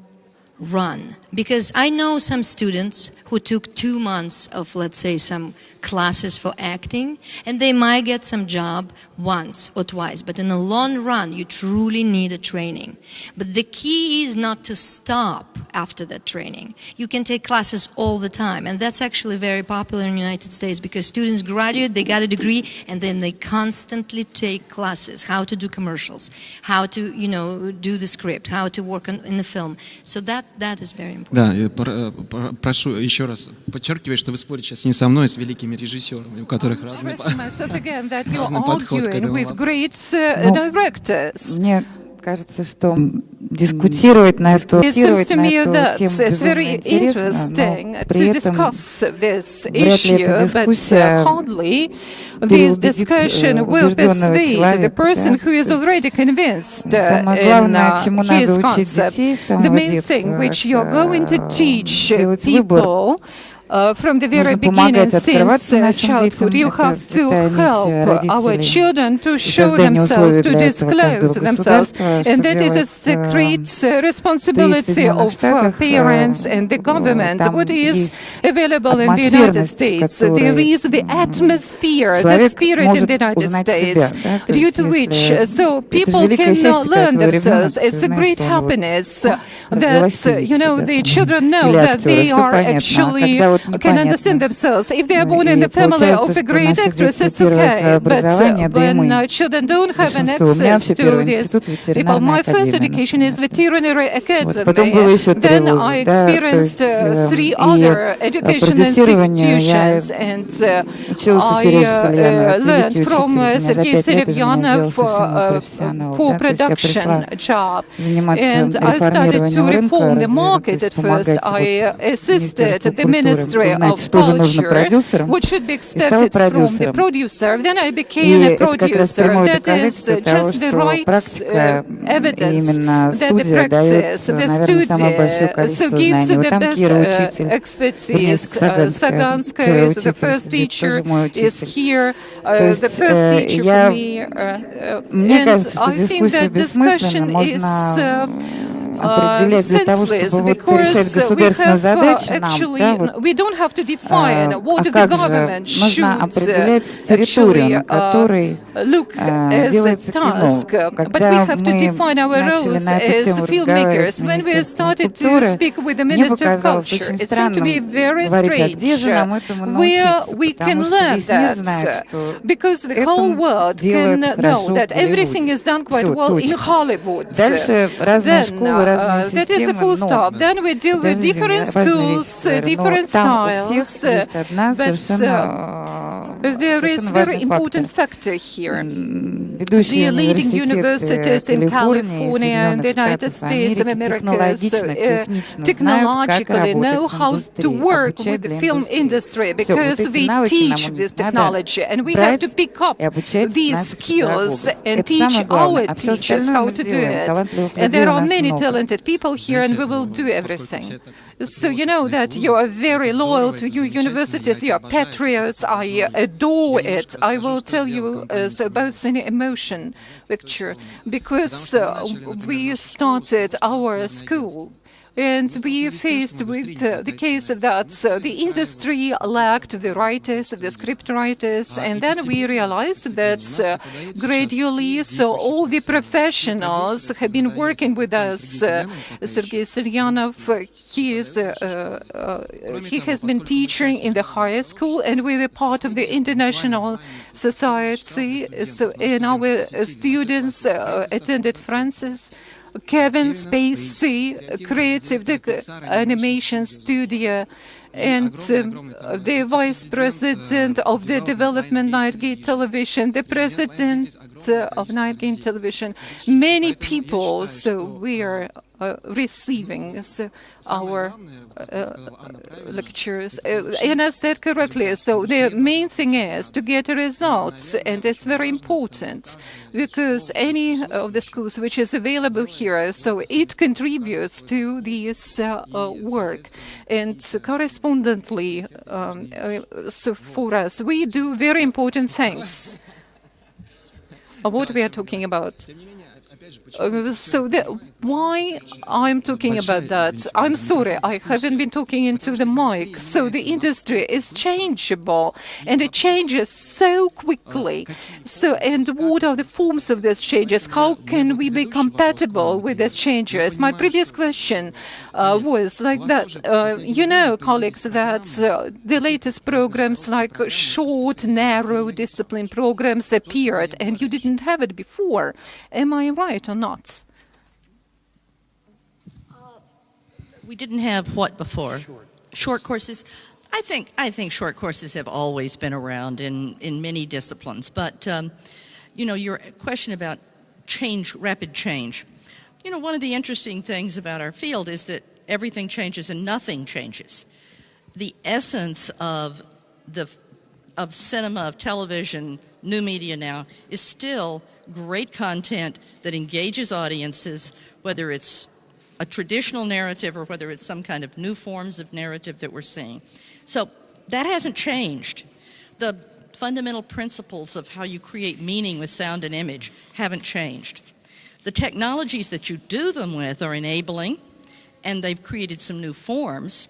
run. Because I know some students who took 2 months of, let's say, some classes for acting, and they might get some job once or twice. But in the long run, you truly need a training. But the key is not to stop after that training. You can take classes all the time, and that's actually very popular in the United States because students graduate, they got a degree, and then they constantly take classes, how to do commercials, how to, do the script, how to work in the film. So that is very important. Да, прошу еще раз подчеркивать, что вы спорите сейчас не со мной, а с великими режиссерами, у которых разный подход к этому вопросу. Мне кажется, что дискутировать на эту тему безумно интересно, но при этом вряд ли эта дискуссия Самое главное, чему надо учить детей с самого детства, делать выбор. From the very beginning, since childhood, you have to help our children to show themselves, to disclose themselves. And that is a great responsibility of parents and the government. What is available in the United States? There is the atmosphere, the spirit in the United States, due to which so people can learn themselves. It's a great happiness that, the children know that they are actually can understand themselves. If they are born in the family of a great actress, it's okay. But when children don't have an access to this, people, my first education is veterinary academy. Then I experienced 3 other educational institutions, and I learned from Sergei Serevyanov for production job. And I started to reform the market at first. I assisted the Ministry of Culture, what should be expected from the producer. Then I became a producer. That is just the right evidence that the practice, the studio, so gives the best expertise. Saganskaya is the first teacher, is here, the first teacher for me. And I think that discussion is senseless because we have actually we don't have to define what the government should actually look as a task, but we have to define our roles as filmmakers. When we started to speak with the Minister of Culture, it seemed to be very strange where we can learn that because the whole world can know that everything is done quite well in Hollywood. That is a full stop. Then we deal with different schools, different styles, but there is a very important factor here. The leading universities in California and the United States of America technologically know how to work with the film industry because they teach this technology, and we have to pick up these skills and teach our teachers how to do it. And there are many talented people here, and we will do everything. So you know that you are very loyal to your universities, you are patriots, I adore it. I will tell you about CINEMOTION picture, because we started our school. And we faced with the case that the industry lacked the writers, the script writers, and then we realized that gradually, so all the professionals have been working with us. Sergei Selyanov, he has been teaching in the higher school, and we were part of the international society. So, and our students attended Francis. Kevin Spacey, creative animation studio, and the vice president of the development Nightgate Television, the president of Nightgate Television, many people. So we are receiving our lectures. Anna said correctly, so the main thing is to get results, and it's very important because any of the schools which is available here, so it contributes to this work. And correspondingly, so for us, we do very important things. What we are talking about. Why I'm talking about that? I'm sorry, I haven't been talking into the mic. So the industry is changeable, and it changes so quickly. So, and what are the forms of these changes? How can we be compatible with these changes? My previous question was like that. You know, colleagues, that the latest programs like short, narrow discipline programs appeared, and you didn't have it before. Am I right or not? We didn't have what before? Short courses. I think short courses have always been around in many disciplines. But you know, your question about change, rapid change. You know, one of the interesting things about our field is that everything changes and nothing changes. The essence of cinema, of television, new media now is still great content that engages audiences, whether it's a traditional narrative or whether it's some kind of new forms of narrative that we're seeing. So that hasn't changed. The fundamental principles of how you create meaning with sound and image haven't changed. The technologies that you do them with are enabling, and they've created some new forms,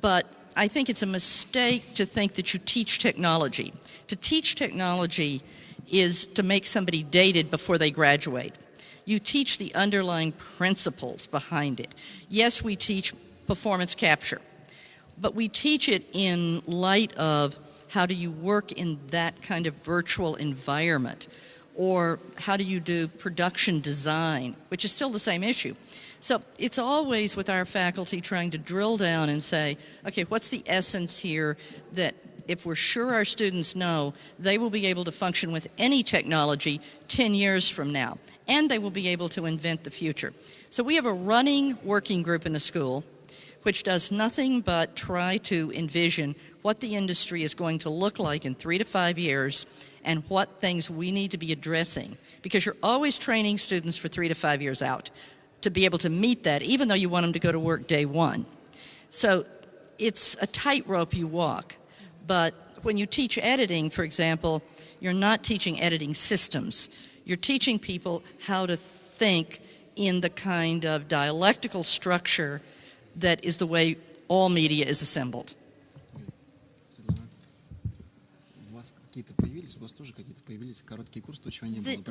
but I think it's a mistake to think that you teach technology. To teach technology is to make somebody dated before they graduate. You teach the underlying principles behind it. Yes, we teach performance capture, but we teach it in light of how do you work in that kind of virtual environment, or how do you do production design, which is still the same issue. So it's always with our faculty trying to drill down and say, okay, what's the essence here that if we're sure our students know, they will be able to function with any technology 10 years from now, and they will be able to invent the future. So we have a running working group in the school which does nothing but try to envision what the industry is going to look like in 3 to 5 years and what things we need to be addressing, because you're always training students for 3 to 5 years out to be able to meet that, even though you want them to go to work day one. So it's a tightrope you walk. But when you teach editing, for example, you're not teaching editing systems. You're teaching people how to think in the kind of dialectical structure that is the way all media is assembled.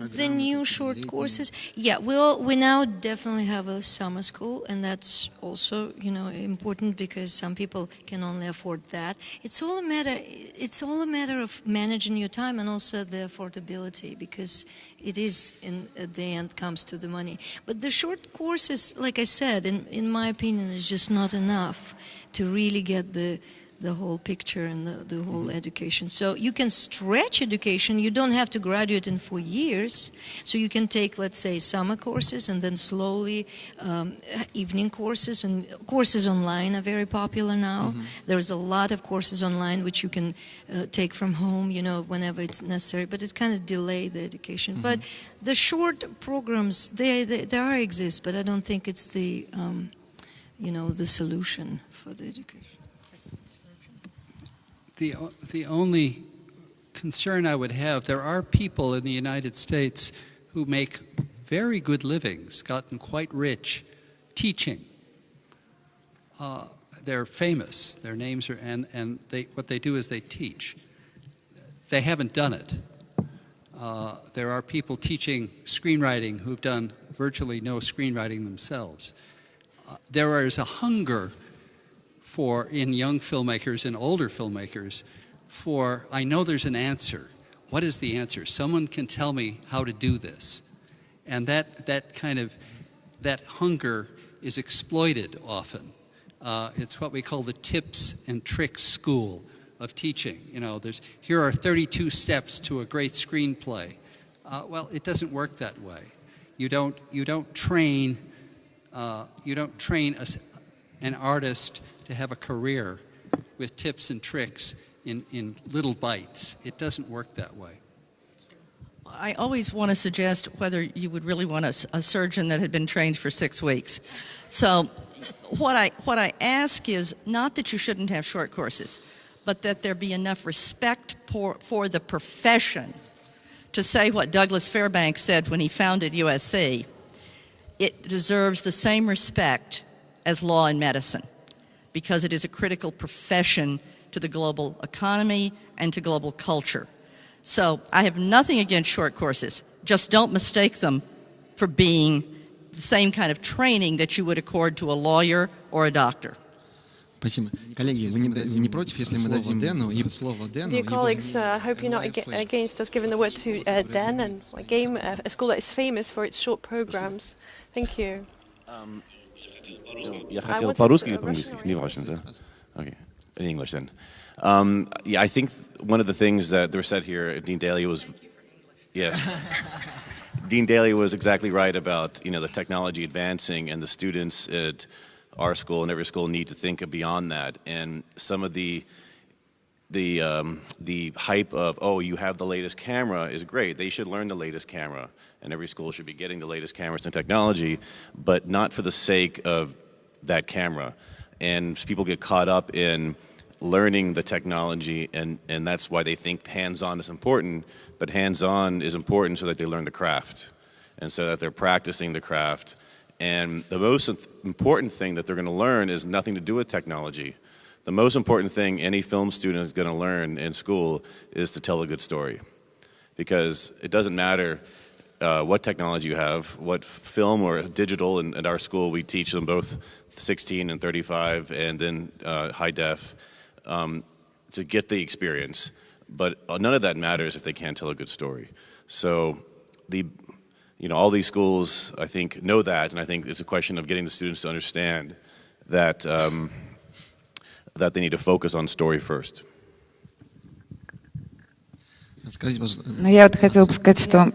The new short courses, yeah, we now definitely have a summer school, and that's also, you know, important because some people can only afford that. It's all a matter of managing your time and also the affordability, because it is at the end comes to the money. But the short courses, like I said, in my opinion, is just not enough to really get the whole picture and the whole education. So you can stretch education. You don't have to graduate in 4 years. So you can take, let's say, summer courses, and then slowly evening courses, and courses online are very popular now. Mm-hmm. There's a lot of courses online which you can take from home, you know, whenever it's necessary, but it kind of delay the education. Mm-hmm. But the short programs, they exist, but I don't think it's the, the solution for the education. The only concern I would have, there are people in the United States who make very good livings, gotten quite rich, teaching. They're famous. Their names are, and what they do is they teach. They haven't done it. There are people teaching screenwriting who've done virtually no screenwriting themselves. There is a hunger in young filmmakers and older filmmakers I know there's an answer. What is the answer? Someone can tell me how to do this. And that hunger is exploited often. It's what we call the tips and tricks school of teaching. You know, here are 32 steps to a great screenplay. Well, it doesn't work that way. You don't train You don't train an artist to have a career with tips and tricks in little bites. It doesn't work that way. I always want to suggest whether you would really want a surgeon that had been trained for 6 weeks. So what I ask is not that you shouldn't have short courses, but that there be enough respect for the profession to say what Douglas Fairbanks said when he founded USC. It deserves the same respect as law and medicine because it is a critical profession to the global economy and to global culture. So I have nothing against short courses. Just don't mistake them for being the same kind of training that you would accord to a lawyer or a doctor. Спасибо. Коллеги, вы не против, если мы дадим Дэну и слово Дэну? Dear colleagues, I hope you're not against us giving the word to Dan and a school that is famous for its short programs. Thank you. Я хотел по-русски или по-английски? Не важно, да? Okay. In English then. Yeah, I think one of the things that were said here, Dean Daley was, yeah, Dean Daley was exactly right about the technology advancing, and the students at our school and every school need to think beyond that. And some of the hype of you have the latest camera is great. They should learn the latest camera, and every school should be getting the latest cameras and technology, but not for the sake of that camera. And people get caught up in learning the technology, and that's why they think hands-on is important, but hands-on is important so that they learn the craft, and so that they're practicing the craft. And the most important thing that they're going to learn is nothing to do with technology. The most important thing any film student is going to learn in school is to tell a good story. Because it doesn't matter what technology you have, what film or digital, and at our school we teach them both 16 and 35 and then high def, to get the experience. But none of that matters if they can't tell a good story. So all these schools, I think, know that, and I think it's a question of getting the students to understand that that they need to focus on story first. Я вот хотела бы сказать, что...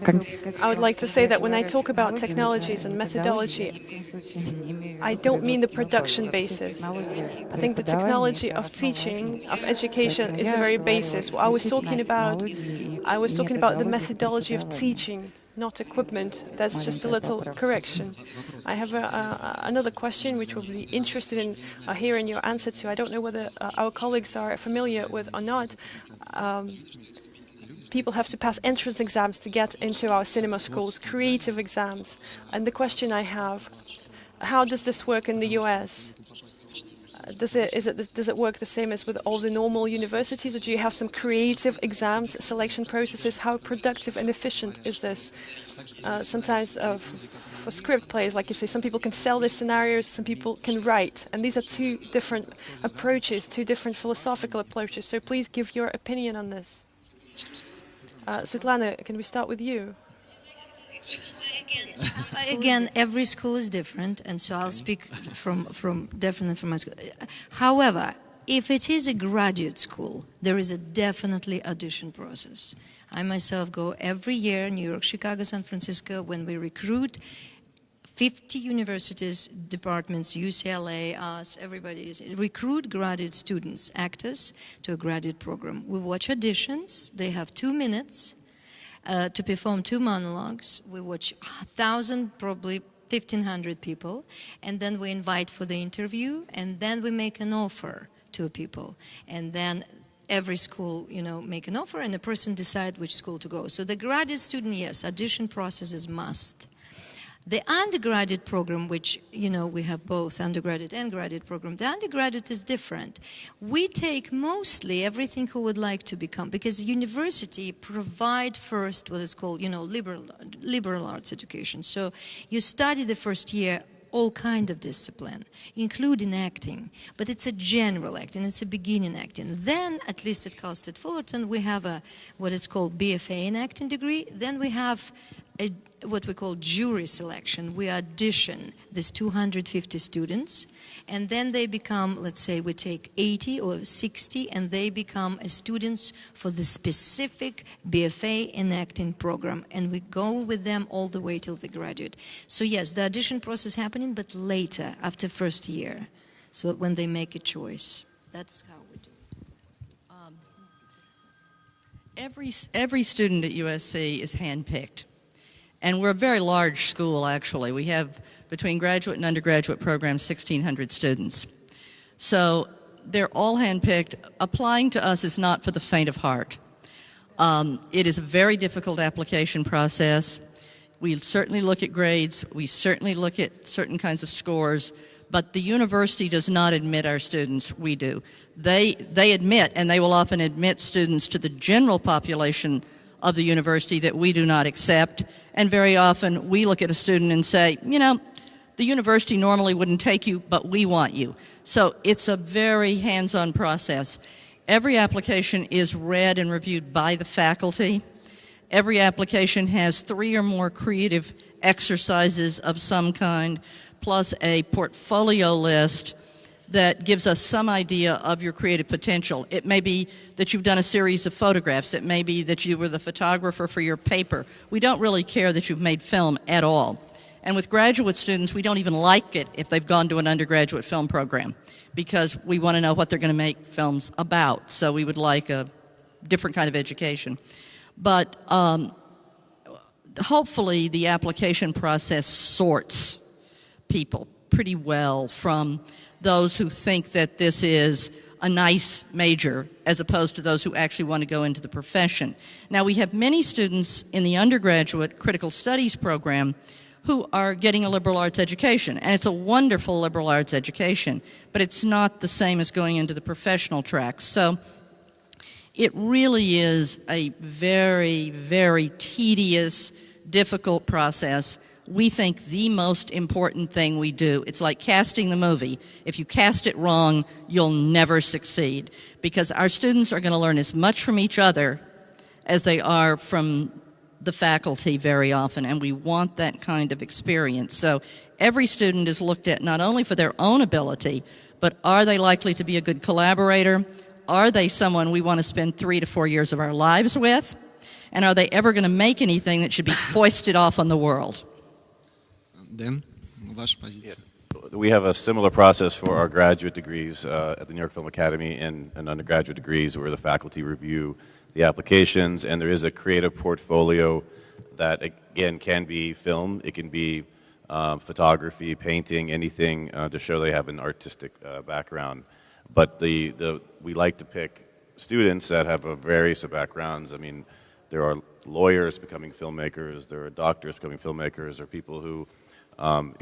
I would like to say that when I talk about technologies and methodology, I don't mean the production basis. I think the technology of teaching, of education, is the very basis. What I was talking about the methodology of teaching, not equipment. That's just a little correction. I have another question which we'll be interested in hearing your answer to. I don't know whether our colleagues are familiar with or not. People have to pass entrance exams to get into our cinema schools, creative exams. And the question I have, how does this work in the US? Does it work the same as with all the normal universities, or do you have some creative exams, selection processes? How productive and efficient is this? Sometimes for script plays, like you say, some people can sell their scenarios, some people can write. And these are two different approaches, two different philosophical approaches. So please give your opinion on this. Svetlana, can we start with you? Again, every school is different, and so I'll speak definitely from my school. However, if it is a graduate school, there is a definitely audition process. I myself go every year, New York, Chicago, San Francisco, when we recruit 50 universities, departments, UCLA, us, everybody recruit graduate students, actors, to a graduate program. We watch auditions. They have 2 minutes to perform 2 monologues. We watch 1,000, probably 1,500 people, and then we invite for the interview, and then we make an offer to people. And then every school, make an offer, and the person decides which school to go. So the graduate student, yes, audition process is must. The undergraduate program, which, we have both undergraduate and graduate program, the undergraduate is different. We take mostly everything who would like to become, because university provide first what is called, liberal arts education. So you study the first year all kind of discipline, including acting, but it's a general acting, it's a beginning acting. Then, at least at Cal State Fullerton, we have what is called BFA in acting degree. Then we have what we call jury selection. We audition these 250 students, and then they become, let's say we take 80 or 60, and they become students for the specific BFA in acting program, and we go with them all the way till they graduate. So yes, the audition process happening, but later, after first year, so when they make a choice. That's how we do it. Every student at USC is handpicked. And we're a very large school, actually. We have, between graduate and undergraduate programs, 1,600 students. So they're all handpicked. Applying to us is not for the faint of heart. It is a very difficult application process. We certainly look at grades. We certainly look at certain kinds of scores. But the university does not admit our students. We do. They admit, and they will often admit students to the general population of the university that we do not accept. And very often we look at a student and say, you know, the university normally wouldn't take you, but we want you. So it's a very hands-on process. Every application is read and reviewed by the faculty. Every application has 3 or more creative exercises of some kind, plus a portfolio list that gives us some idea of your creative potential. It may be that you've done a series of photographs. It may be that you were the photographer for your paper. We don't really care that you've made film at all. And with graduate students, we don't even like it if they've gone to an undergraduate film program, because we want to know what they're going to make films about. So we would like a different kind of education. But hopefully the application process sorts people pretty well from those who think that this is a nice major as opposed to those who actually want to go into the profession. Now, we have many students in the undergraduate critical studies program who are getting a liberal arts education, and it's a wonderful liberal arts education, but it's not the same as going into the professional track. So it really is a very, very tedious, difficult process. We think the most important thing we do, it's like casting the movie. If you cast it wrong, you'll never succeed, because our students are going to learn as much from each other as they are from the faculty very often, and we want that kind of experience. So every student is looked at not only for their own ability, but are they likely to be a good collaborator? Are they someone we want to spend 3 to 4 years of our lives with? And are they ever going to make anything that should be foisted off on the world? Dan, ваша позиция. We have a similar process for our graduate degrees at the New York Film Academy and undergraduate degrees, where the faculty review the applications, and there is a creative portfolio that, again, can be film, it can be photography, painting, anything to show they have an artistic background. But we like to pick students that have various backgrounds. I mean, there are lawyers becoming filmmakers, there are doctors becoming filmmakers, there are people who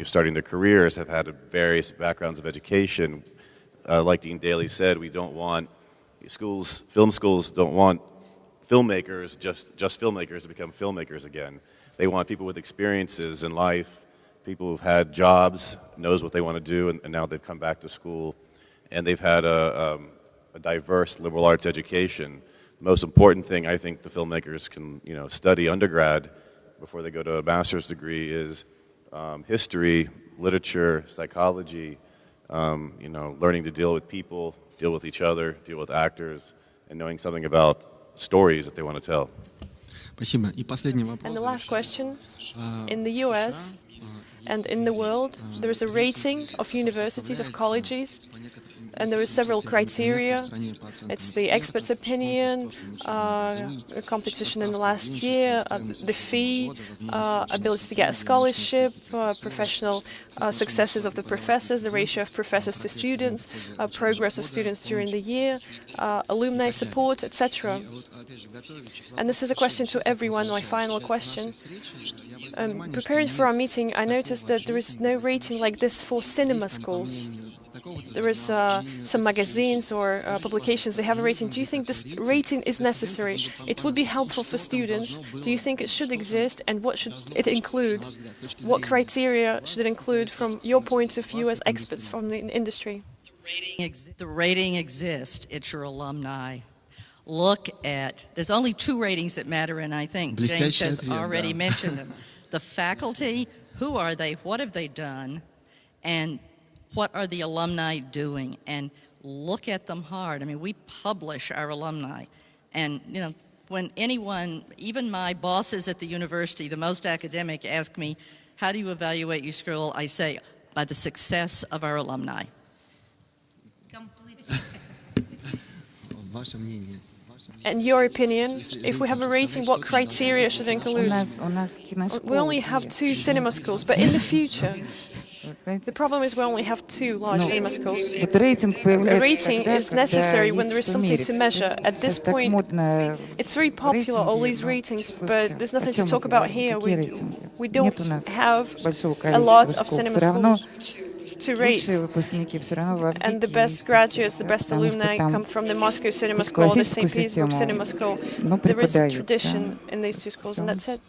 starting their careers have had various backgrounds of education. Like Dean Daley said, we don't want film schools don't want filmmakers, just filmmakers, to become filmmakers again. They want people with experiences in life, people who've had jobs, knows what they want to do, and now they've come back to school, and they've had a diverse liberal arts education. The most important thing I think the filmmakers can study undergrad before they go to a master's degree is history, literature, psychology, learning to deal with people, deal with each other, deal with actors, and knowing something about stories that they want to tell. Спасибо. И последний вопрос. And the last question, in the US and in the world, there is a rating of universities, of colleges, and there are several criteria. It's the expert's opinion, a competition in the last year, the fee, ability to get a scholarship, professional successes of the professors, the ratio of professors to students, progress of students during the year, alumni support, etc. And this is a question to everyone, my final question. Preparing for our meeting, I noticed that there is no rating like this for cinema schools. There is some magazines or publications, they have a rating. Do you think this rating is necessary? It would be helpful for students. Do you think it should exist, and what should it include? What criteria should it include from your point of view as experts from the industry? The rating exists. It's your alumni. look at, there's only 2 ratings that matter, and I think James has already mentioned them. The faculty, who are they, what have they done, and what are the alumni doing? And look at them hard. I mean, we publish our alumni. And, you know, when anyone, even my bosses at the university, the most academic, ask me, how do you evaluate your school? I say, by the success of our alumni. And your opinion, if we have a rating, what criteria should include? We only have 2 cinema schools, but in the future, the problem is we only have 2 large cinema schools. A rating is necessary when there is something to measure. At this point, it's very popular, all these ratings, but there's nothing to talk about here. We don't have a lot of cinema schools to rate. And the best graduates, the best alumni come from the Moscow Cinema School or the St. Petersburg Cinema School. There is a tradition in these 2 schools, and that's it.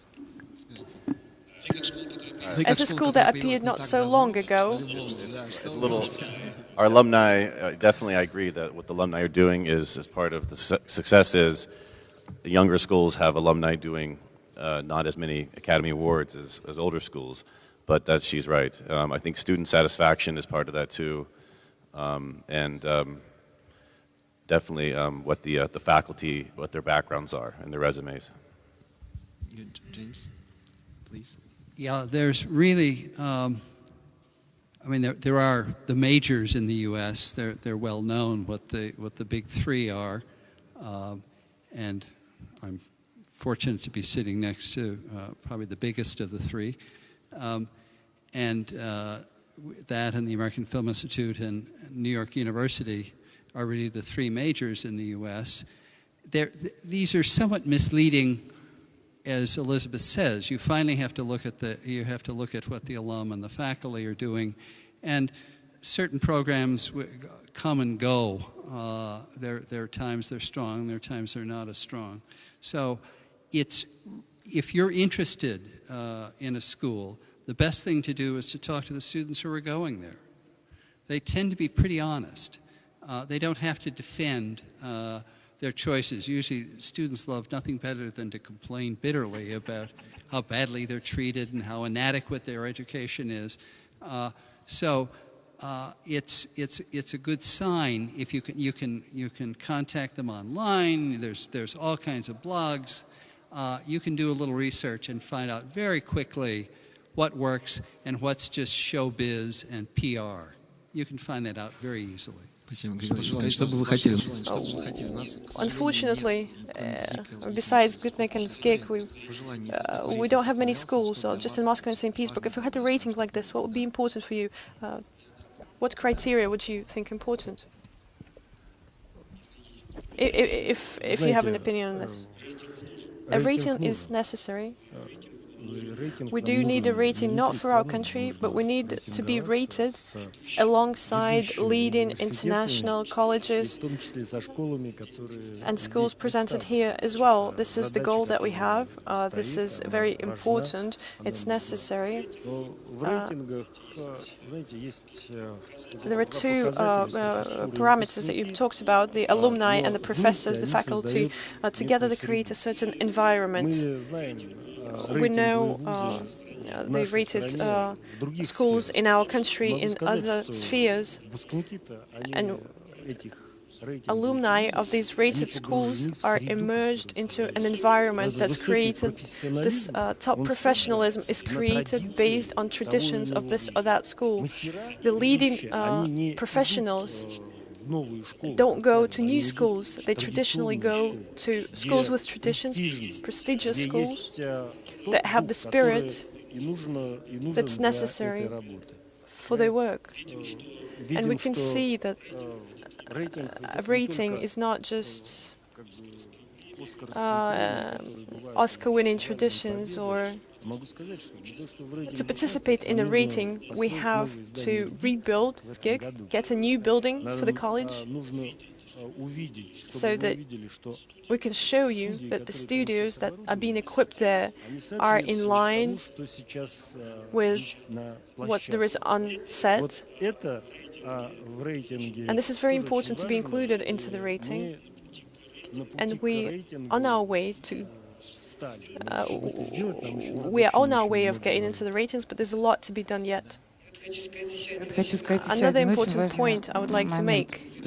As a school that appeared not so long ago, it's a little. Our alumni, definitely, I agree that what the alumni are doing is part of the success. Is the younger schools have alumni doing not as many Academy Awards as older schools, but that she's right. I think student satisfaction is part of that too, and definitely what the faculty, what their backgrounds are and their resumes. Good. James, please. Yeah, there's really, I mean, there are the majors in the U.S. They're well known what the big 3 are, and I'm fortunate to be sitting next to probably the biggest of the 3, and that and the American Film Institute and New York University are really the 3 majors in the U.S. These are somewhat misleading. As Elizabeth says, you finally have to look at what the alum and the faculty are doing, and certain programs come and go. There are times they're strong, there are times they're not as strong. So, if you're interested in a school, the best thing to do is to talk to the students who are going there. They tend to be pretty honest. They don't have to defend their choices. Usually students love nothing better than to complain bitterly about how badly they're treated and how inadequate their education is. So it's a good sign if you can contact them online. There's all kinds of blogs. You can do a little research and find out very quickly what works and what's just showbiz and PR. You can find that out very easily. Unfortunately, besides Gutnik and GIG, we don't have many schools, just in Moscow and St. Petersburg. If you had a rating like this, what would be important for you? What criteria would you think important? If you have an opinion on this. A rating is necessary. We do need a rating not for our country, but we need to be rated alongside leading international colleges and schools presented here as well. This is the goal that we have. This is very important. It's necessary. There are 2 parameters that you've talked about, the alumni and the professors, the faculty. Together they create a certain environment. We know they rated schools in our country in other spheres, and alumni of these rated schools are immersed into an environment that's created. This top professionalism is created based on traditions of this or that school. The leading professionals don't go to new schools. They traditionally go to schools with traditions, prestigious schools that have the spirit that's necessary for their work. And we can see that a rating is not just Oscar-winning traditions or to participate in a rating, we have to rebuild GIG, get a new building for the college, so that we can show you that the studios that are being equipped there are in line with what there is on set. And this is very important to be included into the rating. and we are on our way of getting into the ratings, but there's a lot to be done yet. Another important point I would like to make.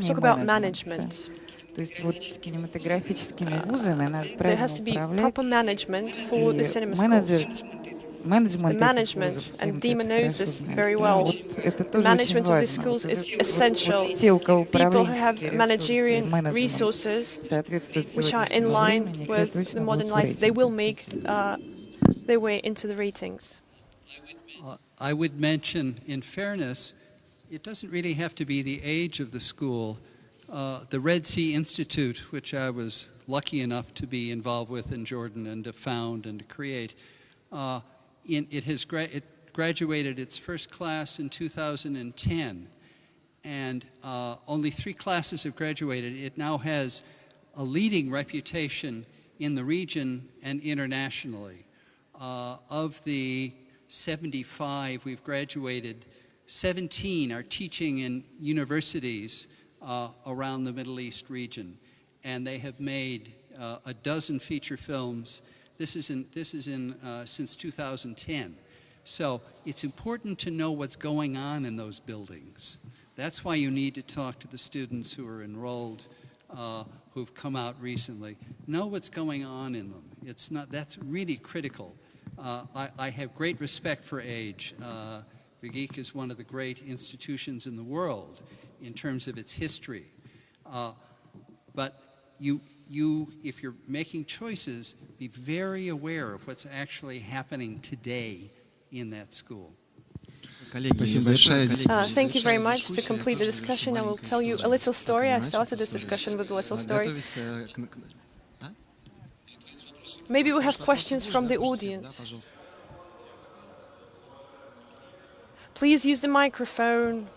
Talk about management. There has to be proper management for the cinema schools. The management, and Dima knows this very well, the management of the schools is essential. People who have managerial resources, which are in line with the modern life, they will make their way into the ratings. I would mention, in fairness, it doesn't really have to be the age of the school. The Red Sea Institute, which I was lucky enough to be involved with in Jordan and to found and to create, it graduated its first class in 2010, and only 3 classes have graduated. It now has a leading reputation in the region and internationally. Of the 75 we've graduated, 17 are teaching in universities around the Middle East region, and they have made a dozen feature films. This is since 2010. So it's important to know what's going on in those buildings. That's why you need to talk to the students who are enrolled, who've come out recently. Know what's going on in them. That's really critical. I have great respect for age. Begik is one of the great institutions in the world in terms of its history. But if you're making choices, be very aware of what's actually happening today in that school. Thank you very much. To complete the discussion, I will tell you a little story. I started this discussion with a little story. Maybe we have questions from the audience. Please use the microphone.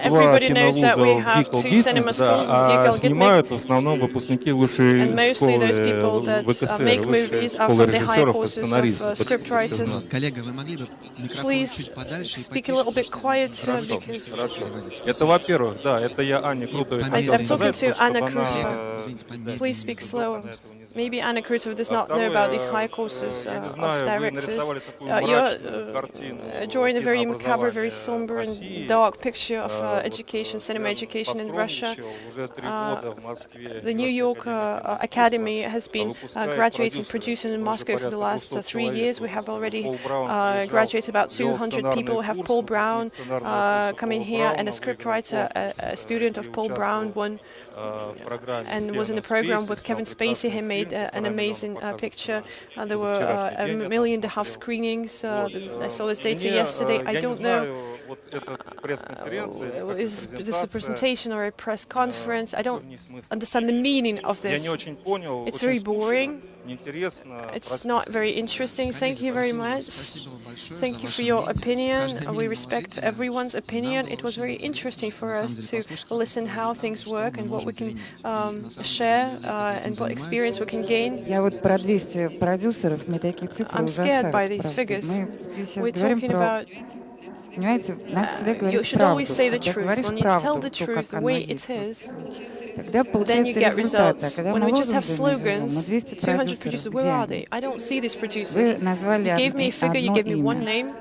Everybody knows that we have 2 cinema schools, снимают в основном выпускники высшей школы ВКСР, make movies are from the higher courses of script writers. Please speak a little bit quieter because Это, во-первых, да, это я Анне Крутовой хотел I'm talking сказать, to Anna Crutova. Please speak slower. Maybe Anna Krutova does not know about these high courses of directors. You're drawing a very macabre, very somber and dark picture of education, cinema education in Russia. The New York Academy has been graduating producers in Moscow for the last 3 years. We have already graduated about 200 people. We have Paul Brown coming here, and a scriptwriter, a student of Paul Brown, won and was in the program with Kevin Spacey. He made an amazing picture. There were 1.5 million screenings. I saw this data yesterday. I don't know. Is this a presentation or a press conference? I don't understand the meaning of this. It's very boring. It's not very interesting. Thank you very much. Thank you for your opinion. We respect everyone's opinion. It was very interesting for us to listen how things work and what we can share and what experience we can gain. I'm scared by these figures. We're talking about you should always say the truth. When you tell the truth the way it is, then you get results. When we just have slogans, 200 producers, where are they? I don't see these producers. You gave me a figure, you gave me one name.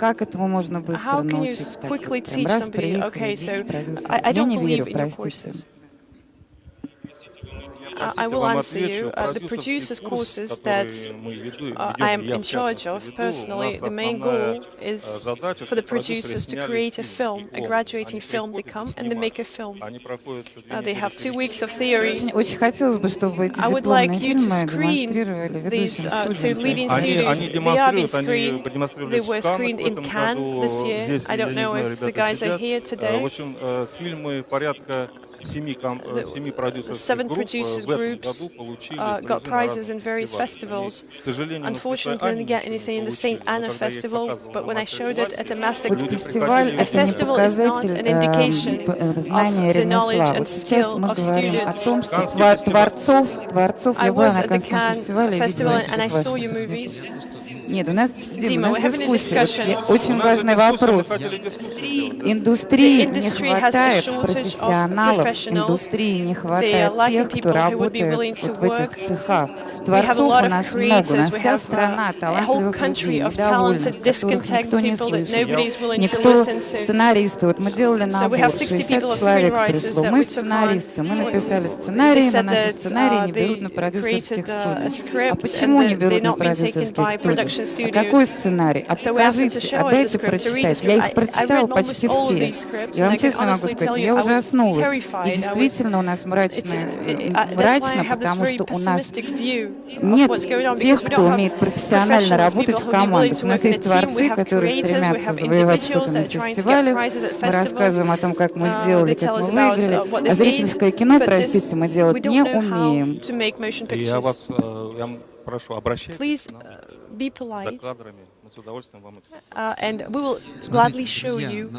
How can you quickly teach somebody? Okay, so I don't believe in your courses. I will answer you. The producers' courses that I am in charge of personally, the main goal is for the producers to create a film, a graduating film. They come and they make a film. They have 2 weeks of theory. I would like you to screen these 2 leading students. They are being screened. They were screened in Cannes this year. I don't know if the guys are here today. 7 producers groups got prizes in various festivals. Unfortunately, I didn't get anything in the St. Anna Festival, but when I showed it at the Master Group, a festival is not an indication of the knowledge and skill of students. I was at the Cannes Festival and I saw your movies. Нет, у нас, Дима, у нас дискуссия. Очень важный вопрос. Индустрии не хватает профессионалов, индустрии не хватает тех, кто работает вот в этих цехах. Творцов у нас много, у нас вся страна талантливых людей, недовольных, которых никто не слышит, никто сценаристы. Вот мы делали набор, 60 человек пришло. Мы сценаристы, мы написали сценарий, но наши сценарии не берут на продюсерских студиях. А почему не берут на продюсерских студиях? А какой сценарий? А покажите, отдайте прочитать. Я их прочитала почти все. Я вам честно могу сказать, я ужаснулась. И действительно у нас мрачно, потому что у нас нет тех, кто умеет профессионально работать в командах. У нас есть творцы, которые стремятся завоевать что-то на фестивале. Мы рассказываем о том, как мы сделали, как мы выиграли. А зрительское кино, простите, мы делать не умеем. Я вас прошу, обращайтесь. Be polite, and we will gladly show you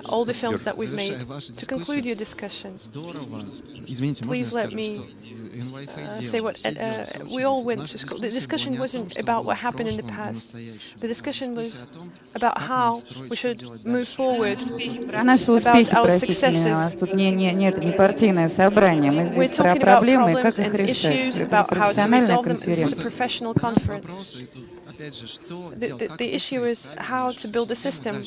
all the films that we've made. To conclude your discussion, please let me say what we all went to school. The discussion wasn't about what happened in the past. The discussion was about how we should move forward, about our successes. Тут не партийное собрание. Мы здесь про проблемы и как их решать. Это профессиональная конференция. The issue is how to build a system.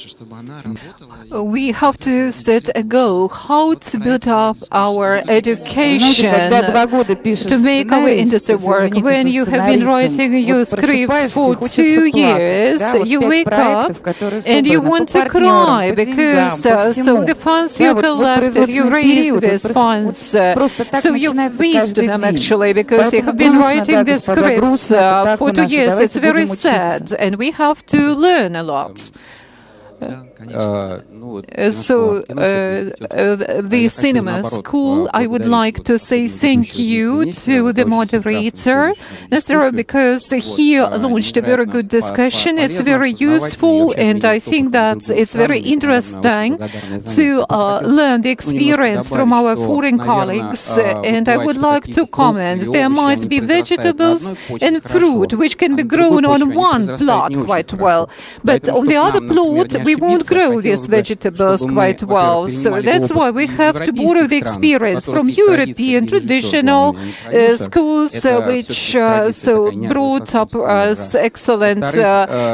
We have to set a goal, how to build up our education, to make our industry work. When you have been writing your script for 2 years, you wake up and you want to cry because so the funds you collected, you raised these funds, so you waste them actually because you have been writing the scripts for 2 years. It's very sad, and we have to learn a lot. So, the cinema school, I would like to say thank you to the moderator, Nестеров, because he launched a very good discussion. It's very useful, and I think that it's very interesting to learn the experience from our foreign colleagues. And I would like to comment, there might be vegetables and fruit which can be grown on one plot quite well, but on the other plot we won't grow these vegetables quite well. So that's why we have to borrow the experience from European traditional schools, which brought up us excellent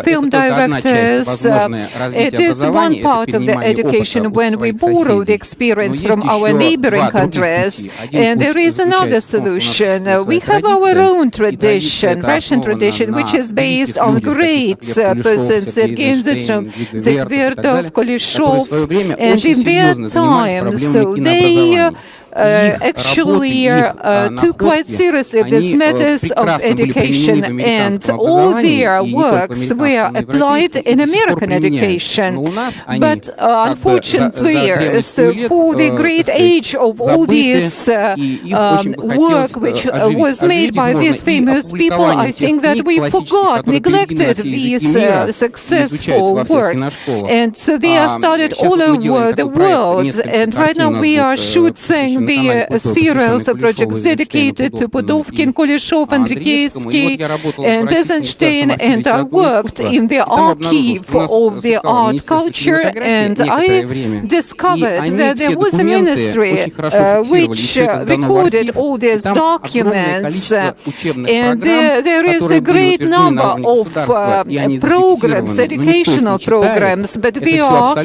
film directors. It is one part of the education when we borrow the experience from our neighboring countries. And there is another solution. We have our own tradition, Russian tradition, which is based on great persons that came from Zakvertov, Kuleshov, and in their time, so they actually took quite seriously these matters of education, and all their works were applied in American education. But unfortunately, so for the great age of all this work which was made by these famous people, I think that we forgot, neglected this successful work. And so they are started all over the world, and right now we are shooting the serials of projects dedicated to Pudovkin, Kuleshov, Andrikievsky, and Eisenstein, and I worked in the archive of the art culture, and I discovered that there was a ministry which recorded all these documents, and there is a great number of programs, educational programs, but they are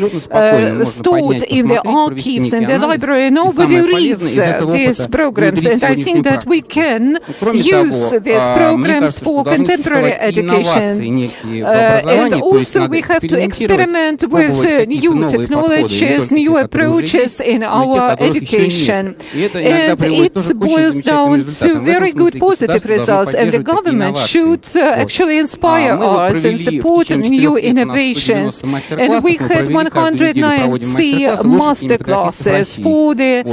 stored in the archives and the library. Nobody reads these programs, and I think that we can use these programs for contemporary education. And also we have to experiment with new technologies, new approaches in our education. And it boils down to very good positive results, and the government should actually inspire us and support new innovations. And we had 190 master classes for the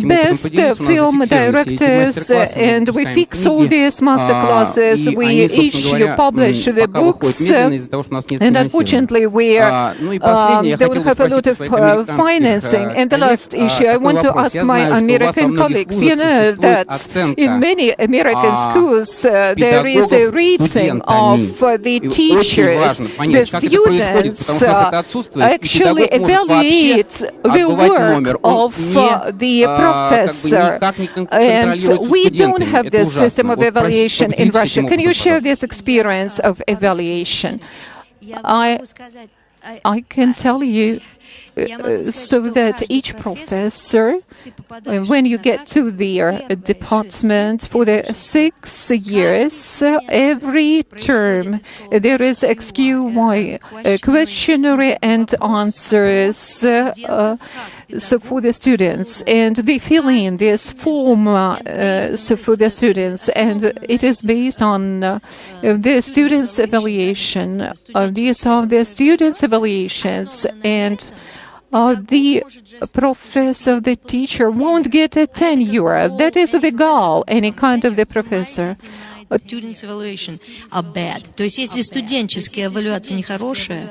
best film directors, and we fix all these masterclasses. We each publish the books, and unfortunately we don't have a lot of financing. And the last issue, I want to ask my American colleagues, you know that in many American schools there is a rating of the teachers. The students actually evaluate the work of the professor, and we don't have this system of evaluation in Russia. Can you share this experience of evaluation? I can tell you so that each professor, when you get to their department for the 6 years, every term there is XQY questionnaire and answers so for the students, and they fill in this form so for the students, and it is based on the students' evaluation. These are the students' evaluations, and the professor, the teacher won't get a tenure. That is legal, any kind of the professor. Students' evaluation are bad. То есть, если студенческая эвалюация нехорошая,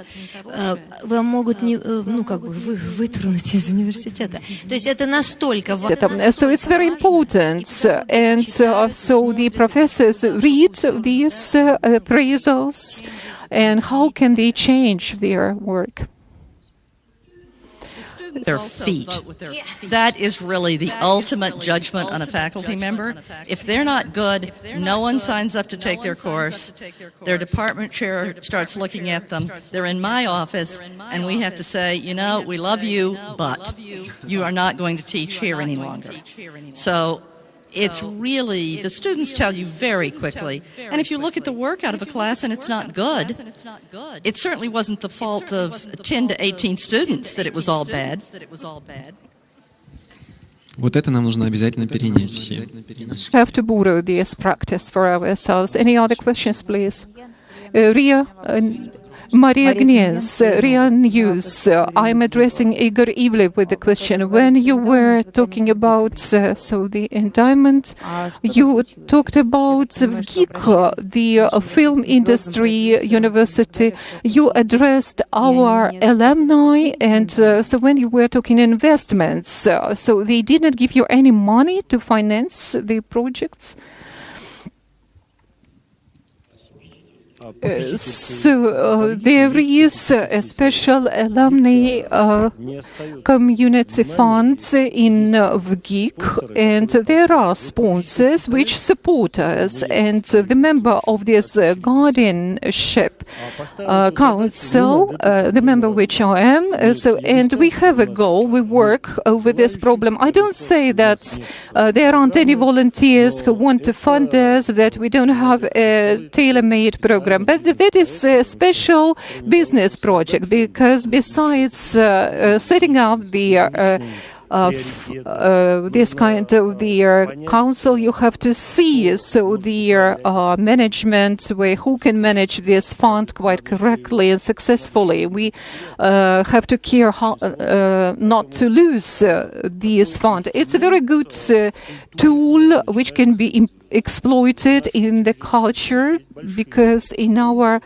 вам могут вытурнуть из университета. То есть, это настолько важно. So it's very important, and so the professors read these appraisals, and how can they change their work? Their feet. That is really the ultimate judgment on a faculty member. If they're not good, no one signs up to take their course. Their department chair starts looking at them. They're in my office, and we have to say, you know, we love you, but you are not going to teach here any longer. So it's really, the students tell you very quickly. And if you look at the work out of a class and it's not good, it certainly wasn't the fault of 10 to 18 students that it was all bad. Вот это нам нужно обязательно перенять все. We have to borrow this practice for ourselves. Any other questions, please? Ria, Maria Gnes, RIA News. I'm addressing Igor Ivliev with the question. When you were talking about the endowment, you talked about VGIK, the film industry university. You addressed our alumni, and so when you were talking investments, so they did not give you any money to finance the projects? So there is a special alumni community fund in VGIK, and there are sponsors which support us, and the member of this guardianship council, the member which I am, and we have a goal, we work with this problem. I don't say that there aren't any volunteers who want to fund us, that we don't have a tailor-made program. But that is a special business project, because besides setting up the this kind of the council, you have to see so the management who can manage this fund quite correctly and successfully. We have to care how not to lose this fund. It's a very good tool which can be exploited in the culture, because in our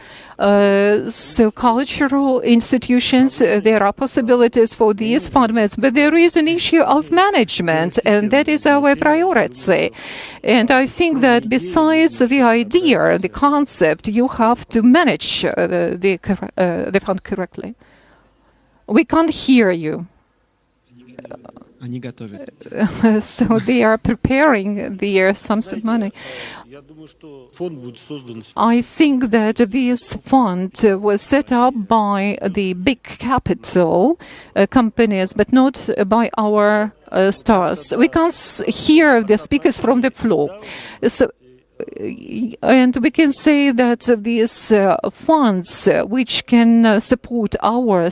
cultural institutions there are possibilities for these funds, but there is an issue of management, and that is our priority. And I think that besides the idea, the concept, you have to manage the fund correctly. We can't hear you. So they are preparing their sums of money. I think that this fund was set up by the big capital companies, but not by our stars. We can't hear the speakers from the floor. So, and we can say that these funds which can support our